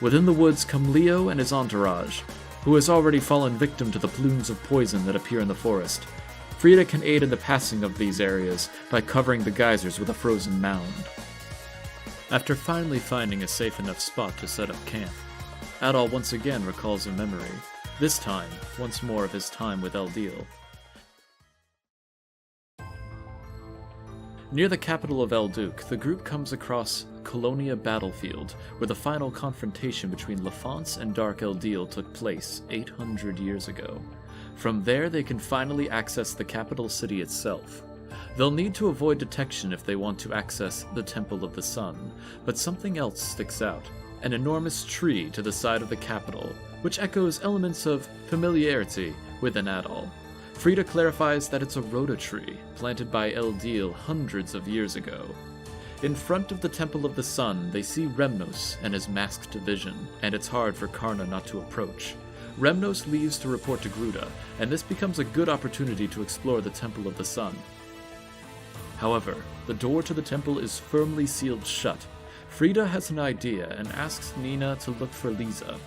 Within the woods come Leo and his entourage, who has already fallen victim to the plumes of poison that appear in the forest. Frida can aid in the passing of these areas by covering the geysers with a frozen mound. After finally finding a safe enough spot to set up camp, Adol once again recalls a memory, this time once more of his time with Eldeen. Near the capital of Eldeen, the group comes across Colonia Battlefield, where the final confrontation between Lafance and Dark Eldeen took place 800 years ago. From there, they can finally access the capital city itself. They'll need to avoid detection if they want to access the Temple of the Sun, but something else sticks out. An enormous tree to the side of the capital, which echoes elements of familiarity within Adol. Frida clarifies that it's a rhoda tree, planted by Eldeen hundreds of years ago. In front of the Temple of the Sun, they see Remnos and his masked division, and it's hard for Karna not to approach. Remnos leaves to report to Gruda, and this becomes a good opportunity to explore the Temple of the Sun. However, the door to the temple is firmly sealed shut. Frida has an idea and asks Nina to look for Lisa.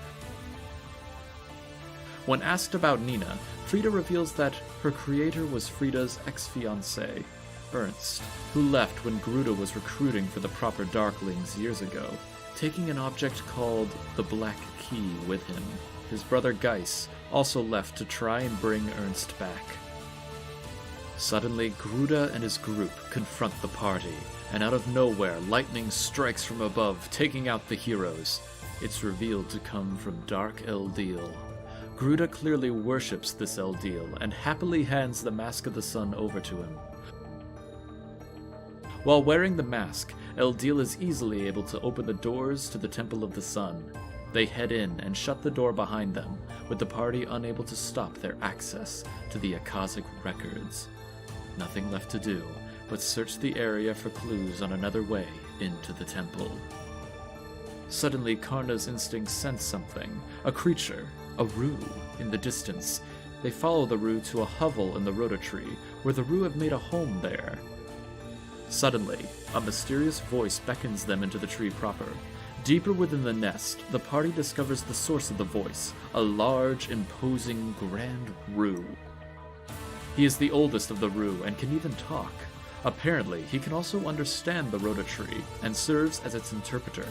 When asked about Nina, Frida reveals that her creator was Frida's ex-fiancé, Ernst, who left when Gruda was recruiting for the proper Darklings years ago, taking an object called the Black Key with him. His brother Geiss also left to try and bring Ernst back. Suddenly, Gruda and his group confront the party, and out of nowhere, lightning strikes from above, taking out the heroes. It's revealed to come from Dark Eldeen. Gruda clearly worships this Eldeen, and happily hands the Mask of the Sun over to him. While wearing the mask, Eldeen is easily able to open the doors to the Temple of the Sun. They head in and shut the door behind them, with the party unable to stop their access to the Akashic records. Nothing left to do but search the area for clues on another way into the temple. Suddenly, Karna's instincts sense something, a creature, a rue, in the distance. They follow the rue to a hovel in the rhoda tree, where the rue have made a home there. Suddenly, a mysterious voice beckons them into the tree proper. Deeper within the nest, the party discovers the source of the voice, a large, imposing, grand rue. He is the oldest of the rue and can even talk. Apparently, he can also understand the rhoda tree and serves as its interpreter.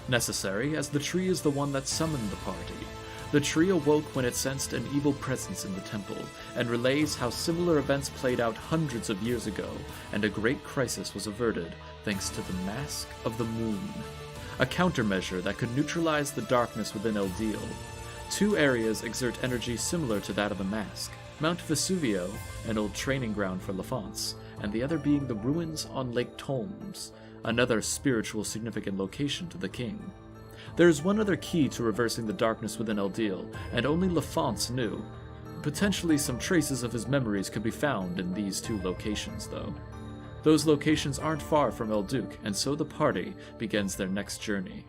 Necessary, as the tree is the one that summoned the party. The tree awoke when it sensed an evil presence in the temple, and relays how similar events played out hundreds of years ago, and a great crisis was averted thanks to the Mask of the Moon, a countermeasure that could neutralize the darkness within Eldeen. Two areas exert energy similar to that of the mask, Mount Vesuvio, an old training ground for Lafance, and the other being the ruins on Lake Tolmes, another spiritual significant location to the king. There is one other key to reversing the darkness within Eldeen, and only Lafance knew. Potentially some traces of his memories could be found in these two locations, though. Those locations aren't far from Eldeen, and so the party begins their next journey.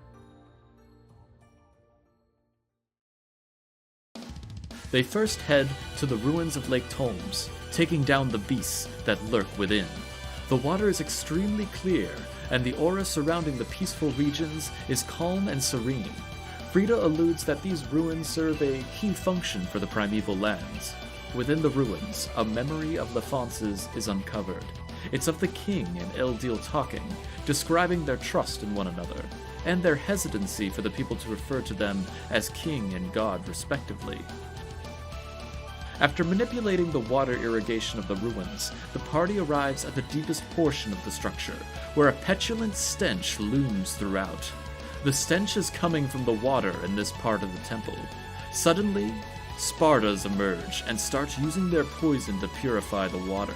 They first head to the ruins of Lake Tolmes, taking down the beasts that lurk within. The water is extremely clear, and the aura surrounding the peaceful regions is calm and serene. Frida alludes that these ruins serve a key function for the primeval lands. Within the ruins, a memory of Lafance's is uncovered. It's of the king and Eldeen talking, describing their trust in one another, and their hesitancy for the people to refer to them as king and god respectively. After manipulating the water irrigation of the ruins, the party arrives at the deepest portion of the structure, where a petulant stench looms throughout. The stench is coming from the water in this part of the temple. Suddenly, Spardas emerge and start using their poison to purify the water.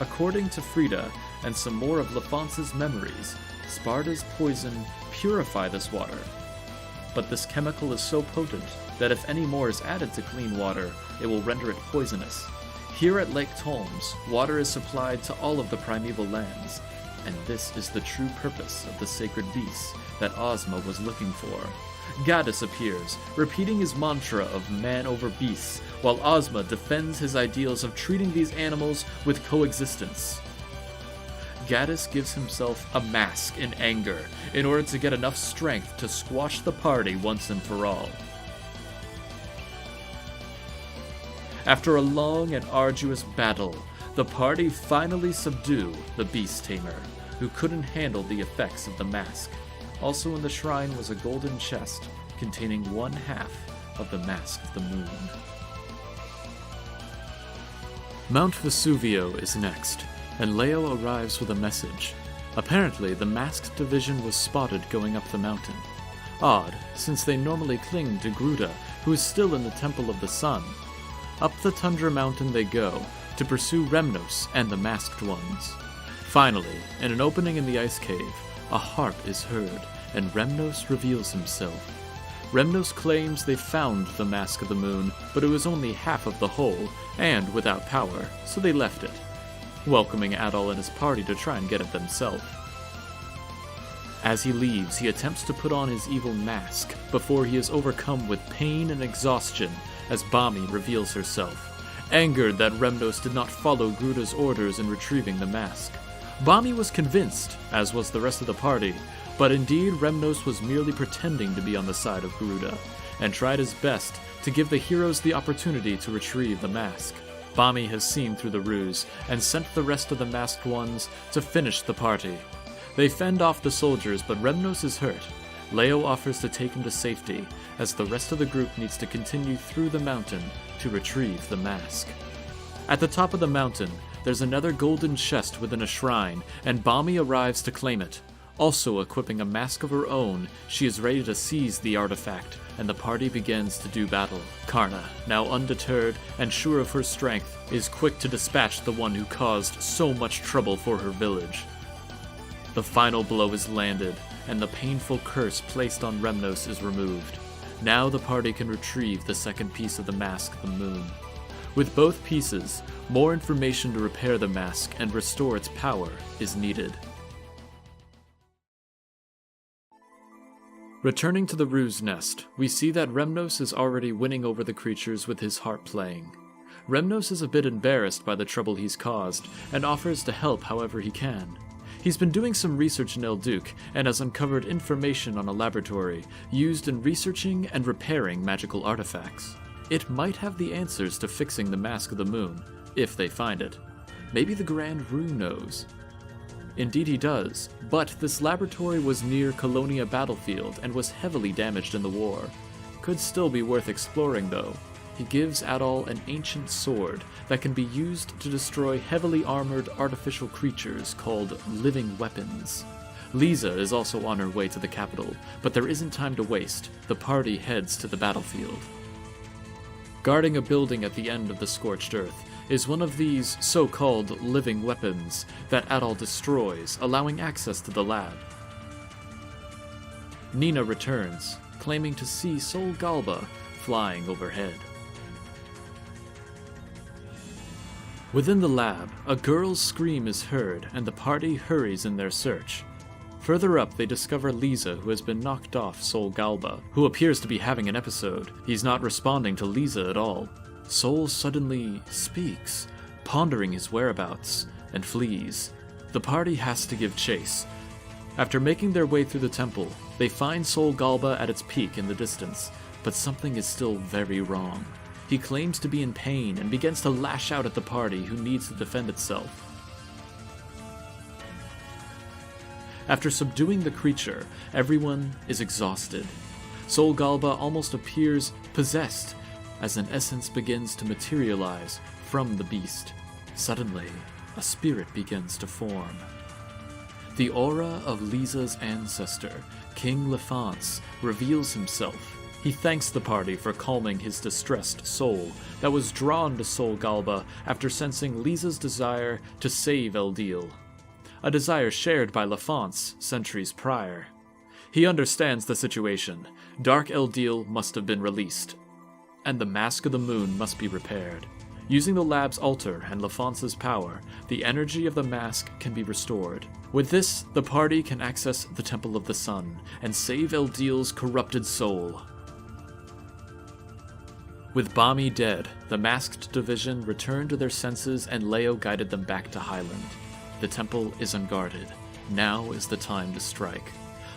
According to Frida and some more of Lafance's memories, Sparda's poison purify this water. But this chemical is so potent that if any more is added to clean water, it will render it poisonous. Here at Lake Tolmes, water is supplied to all of the primeval lands, and this is the true purpose of the sacred beasts that Ozma was looking for. Gaddis appears, repeating his mantra of man over beasts, while Ozma defends his ideals of treating these animals with coexistence. Gaddis gives himself a mask in anger in order to get enough strength to squash the party once and for all. After a long and arduous battle, the party finally subdue the Beast Tamer, who couldn't handle the effects of the mask. Also in the shrine was a golden chest containing one half of the Mask of the Moon. Mount Vesuvio is next, and Leo arrives with a message. Apparently, the masked division was spotted going up the mountain. Odd, since they normally cling to Gruda, who is still in the Temple of the Sun. Up the Tundra Mountain they go, to pursue Remnos and the Masked Ones. Finally, in an opening in the ice cave, a harp is heard, and Remnos reveals himself. Remnos claims they found the Mask of the Moon, but it was only half of the whole, and without power, so they left it, welcoming Adol and his party to try and get it themselves. As he leaves, he attempts to put on his evil mask, before he is overcome with pain and exhaustion as Bami reveals herself, angered that Remnos did not follow Gruda's orders in retrieving the mask. Bami was convinced, as was the rest of the party, but indeed Remnos was merely pretending to be on the side of Gruda, and tried his best to give the heroes the opportunity to retrieve the mask. Bami has seen through the ruse, and sent the rest of the masked ones to finish the party. They fend off the soldiers, but Remnos is hurt. Leo offers to take him to safety, as the rest of the group needs to continue through the mountain to retrieve the mask. At the top of the mountain, there's another golden chest within a shrine, and Bami arrives to claim it. Also equipping a mask of her own, she is ready to seize the artifact, and the party begins to do battle. Karna, now undeterred and sure of her strength, is quick to dispatch the one who caused so much trouble for her village. The final blow is landed, and the painful curse placed on Remnos is removed. Now the party can retrieve the second piece of the Mask of the Moon. With both pieces, more information to repair the mask and restore its power is needed. Returning to the Ruse Nest, we see that Remnos is already winning over the creatures with his harp playing. Remnos is a bit embarrassed by the trouble he's caused, and offers to help however he can. He's been doing some research in Elduc, and has uncovered information on a laboratory used in researching and repairing magical artifacts. It might have the answers to fixing the Mask of the Moon, if they find it. Maybe the Grand Rune knows. Indeed he does, but this laboratory was near Colonia battlefield and was heavily damaged in the war. Could still be worth exploring though. He gives Adol an ancient sword that can be used to destroy heavily armored artificial creatures called living weapons. Lisa is also on her way to the capital, but there isn't time to waste. The party heads to the battlefield. Guarding a building at the end of the Scorched Earth is one of these so-called living weapons that Adol destroys, allowing access to the lab. Nina returns, claiming to see Sol Galba flying overhead. Within the lab, a girl's scream is heard, and the party hurries in their search. Further up, they discover Lisa, who has been knocked off Sol Galba, who appears to be having an episode. He's not responding to Lisa at all. Sol suddenly speaks, pondering his whereabouts, and flees. The party has to give chase. After making their way through the temple, they find Sol Galba at its peak in the distance, but something is still very wrong. He claims to be in pain and begins to lash out at the party, who needs to defend itself. After subduing the creature, everyone is exhausted. Sol Galba almost appears possessed, as an essence begins to materialize from the beast. Suddenly, a spirit begins to form. The aura of Lisa's ancestor, King Lefance, reveals himself. He thanks the party for calming his distressed soul that was drawn to Sol Galba after sensing Lisa's desire to save Eldeel, a desire shared by Lefance centuries prior. He understands the situation. Dark Eldeel must have been released, and the Mask of the Moon must be repaired. Using the lab's altar and LaFonce's power, the energy of the mask can be restored. With this, the party can access the Temple of the Sun and save Eldeel's corrupted soul. With Bami dead, the masked division returned to their senses and Leo guided them back to Highland. The temple is unguarded. Now is the time to strike.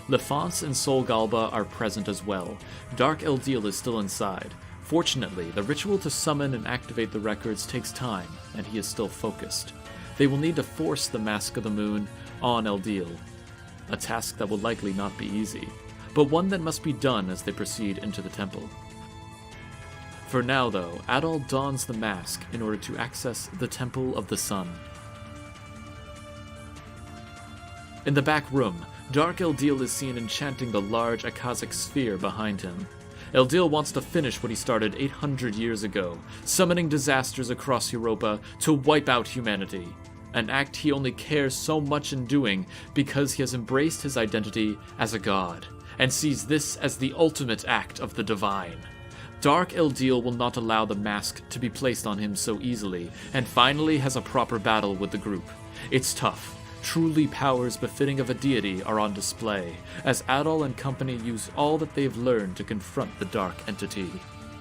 LaFonce and Sol Galba are present as well. Dark Eldeel is still inside. Fortunately, the ritual to summon and activate the records takes time, and he is still focused. They will need to force the Mask of the Moon on Eldeel, a task that will likely not be easy, but one that must be done as they proceed into the temple. For now, though, Adol dons the mask in order to access the Temple of the Sun. In the back room, Dark Eldeel is seen enchanting the large Akazic sphere behind him. Eldeel wants to finish what he started 800 years ago, summoning disasters across Europa to wipe out humanity, an act he only cares so much in doing because he has embraced his identity as a god, and sees this as the ultimate act of the divine. Dark Eldeel will not allow the mask to be placed on him so easily, and finally has a proper battle with the group. It's tough. Truly powers befitting of a deity are on display, as Adol and company use all that they've learned to confront the dark entity.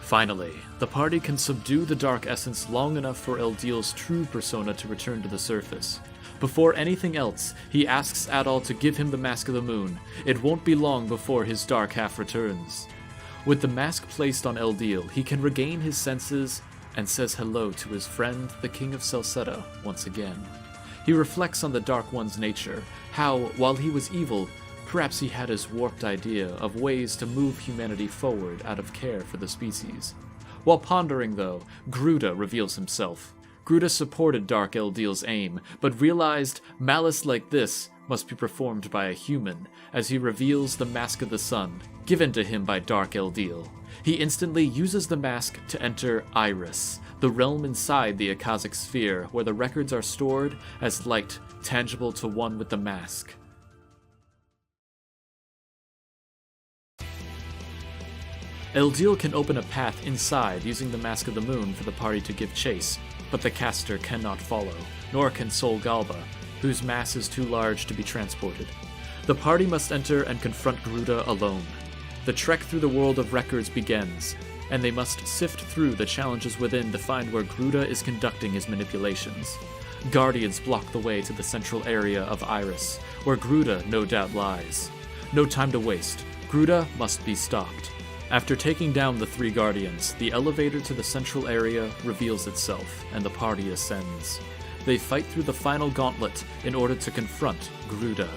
Finally, the party can subdue the dark essence long enough for Eldeel's true persona to return to the surface. Before anything else, he asks Adol to give him the Mask of the Moon. It won't be long before his dark half returns. With the mask placed on Eldeel, he can regain his senses and says hello to his friend, the King of Celceta, once again. He reflects on the Dark One's nature, how, while he was evil, perhaps he had his warped idea of ways to move humanity forward out of care for the species. While pondering, though, Gruda reveals himself. Gruda supported Dark Eldeel's aim, but realized malice like this must be performed by a human, as he reveals the Mask of the Sun, given to him by Dark Eldeel. He instantly uses the mask to enter Iris, the realm inside the Akazic sphere where the records are stored as light tangible to one with the mask. Eldeel can open a path inside using the Mask of the Moon for the party to give chase, but the caster cannot follow, nor can Sol Galba, whose mass is too large to be transported. The party must enter and confront Gruda alone. The trek through the world of records begins, and they must sift through the challenges within to find where Gruda is conducting his manipulations. Guardians block the way to the central area of Iris, where Gruda no doubt lies. No time to waste. Gruda must be stopped. After taking down the three Guardians, the elevator to the central area reveals itself, and the party ascends. They fight through the final gauntlet in order to confront Gruda.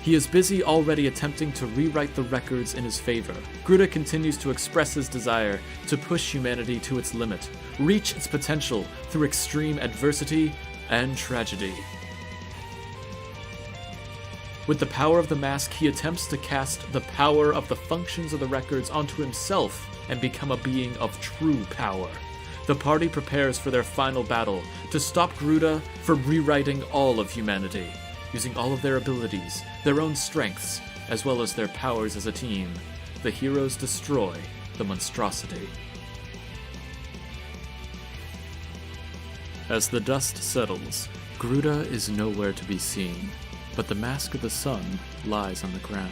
He is busy already attempting to rewrite the records in his favor. Gruda continues to express his desire to push humanity to its limit, reach its potential through extreme adversity and tragedy. With the power of the mask, he attempts to cast the power of the functions of the records onto himself and become a being of true power. The party prepares for their final battle to stop Gruda from rewriting all of humanity. Using all of their abilities, their own strengths, as well as their powers as a team, the heroes destroy the monstrosity. As the dust settles, Gruda is nowhere to be seen, but the Mask of the Sun lies on the ground.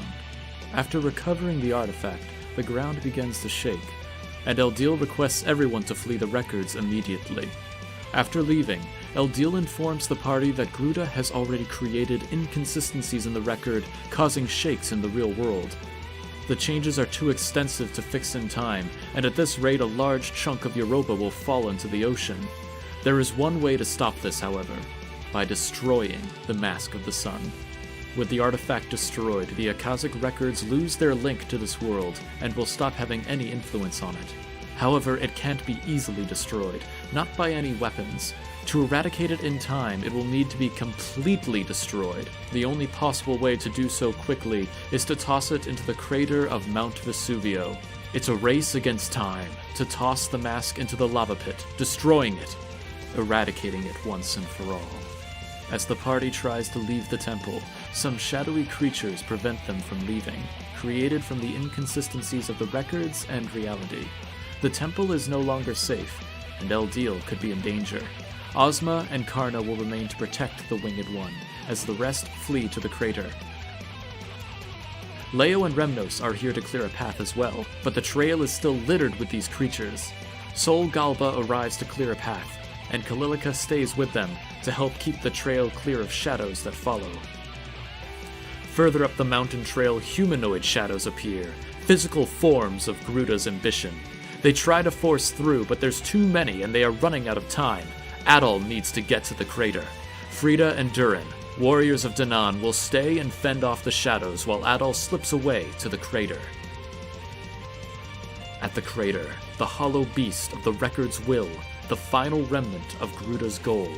After recovering the artifact, the ground begins to shake, and Eldeel requests everyone to flee the records immediately. After leaving, Eldeel informs the party that Gruda has already created inconsistencies in the record, causing shakes in the real world. The changes are too extensive to fix in time, and at this rate a large chunk of Europa will fall into the ocean. There is one way to stop this, however, by destroying the Mask of the Sun. With the artifact destroyed, the Akazic records lose their link to this world, and will stop having any influence on it. However, it can't be easily destroyed, not by any weapons. To eradicate it in time, it will need to be completely destroyed. The only possible way to do so quickly is to toss it into the crater of Mount Vesuvio. It's a race against time, to toss the mask into the lava pit, destroying it, eradicating it once and for all. As the party tries to leave the temple, some shadowy creatures prevent them from leaving, created from the inconsistencies of the records and reality. The temple is no longer safe, and Eldeel could be in danger. Ozma and Karna will remain to protect the Winged One, as the rest flee to the crater. Leo and Remnos are here to clear a path as well, but the trail is still littered with these creatures. Sol Galba arrives to clear a path, and Kalilica stays with them to help keep the trail clear of shadows that follow. Further up the mountain trail, humanoid shadows appear, physical forms of Gruda's ambition. They try to force through, but there's too many and they are running out of time. Adol needs to get to the crater. Frida and Durin, warriors of Danaan, will stay and fend off the shadows while Adol slips away to the crater. At the crater, the hollow beast of the Record's will, the final remnant of Gruda's goal,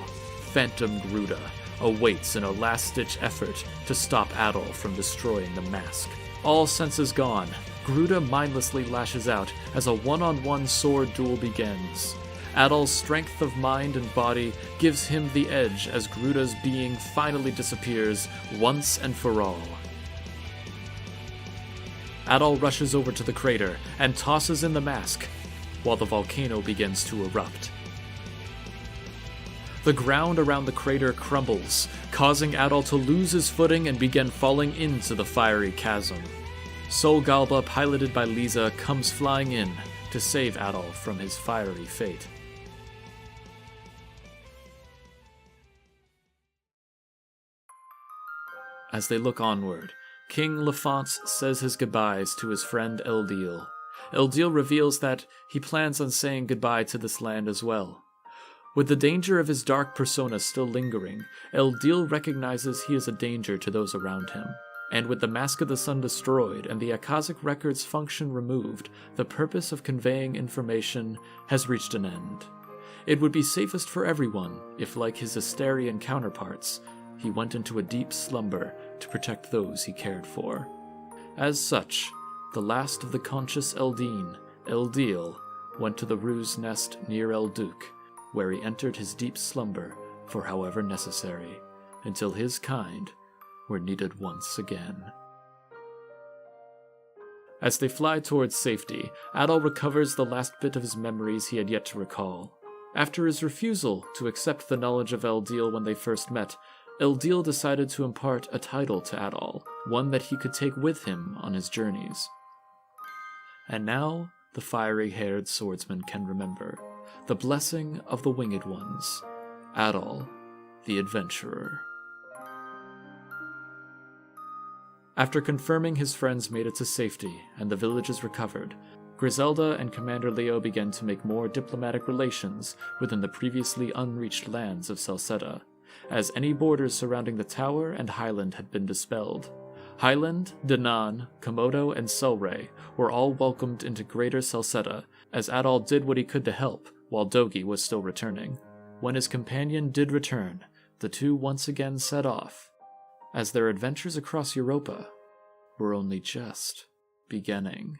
Phantom Gruda, awaits in a last-ditch effort to stop Adol from destroying the mask. All senses gone, Gruda mindlessly lashes out as a one-on-one sword duel begins. Adol's strength of mind and body gives him the edge as Gruda's being finally disappears once and for all. Adol rushes over to the crater and tosses in the mask, while the volcano begins to erupt. The ground around the crater crumbles, causing Adol to lose his footing and begin falling into the fiery chasm. Sol Galba, piloted by Lisa, comes flying in to save Adol from his fiery fate. As they look onward, King Lefance says his goodbyes to his friend Eldeel. Eldeel reveals that he plans on saying goodbye to this land as well. With the danger of his dark persona still lingering, Eldeel recognizes he is a danger to those around him. And with the Mask of the Sun destroyed and the Akashic Record's function removed, the purpose of conveying information has reached an end. It would be safest for everyone if, like his Esterian counterparts, he went into a deep slumber to protect those he cared for. As such, the last of the conscious Eldeen, Eldeel, went to the Ruse Nest near Elduk, where he entered his deep slumber for however necessary, until his kind were needed once again. As they fly towards safety, Adol recovers the last bit of his memories he had yet to recall. After his refusal to accept the knowledge of Eldeel when they first met, Eldeel decided to impart a title to Adol, one that he could take with him on his journeys. And now, the fiery-haired swordsman can remember the blessing of the Winged Ones, Adol, the Adventurer. After confirming his friends made it to safety and the village is recovered, Griselda and Commander Leo began to make more diplomatic relations within the previously unreached lands of Celceta, as any borders surrounding the tower and Highland had been dispelled. Highland, Danaan, Komodo, and Selray were all welcomed into Greater Celceta, as Adol did what he could to help, while Dogi was still returning. When his companion did return, the two once again set off, as their adventures across Europa were only just beginning.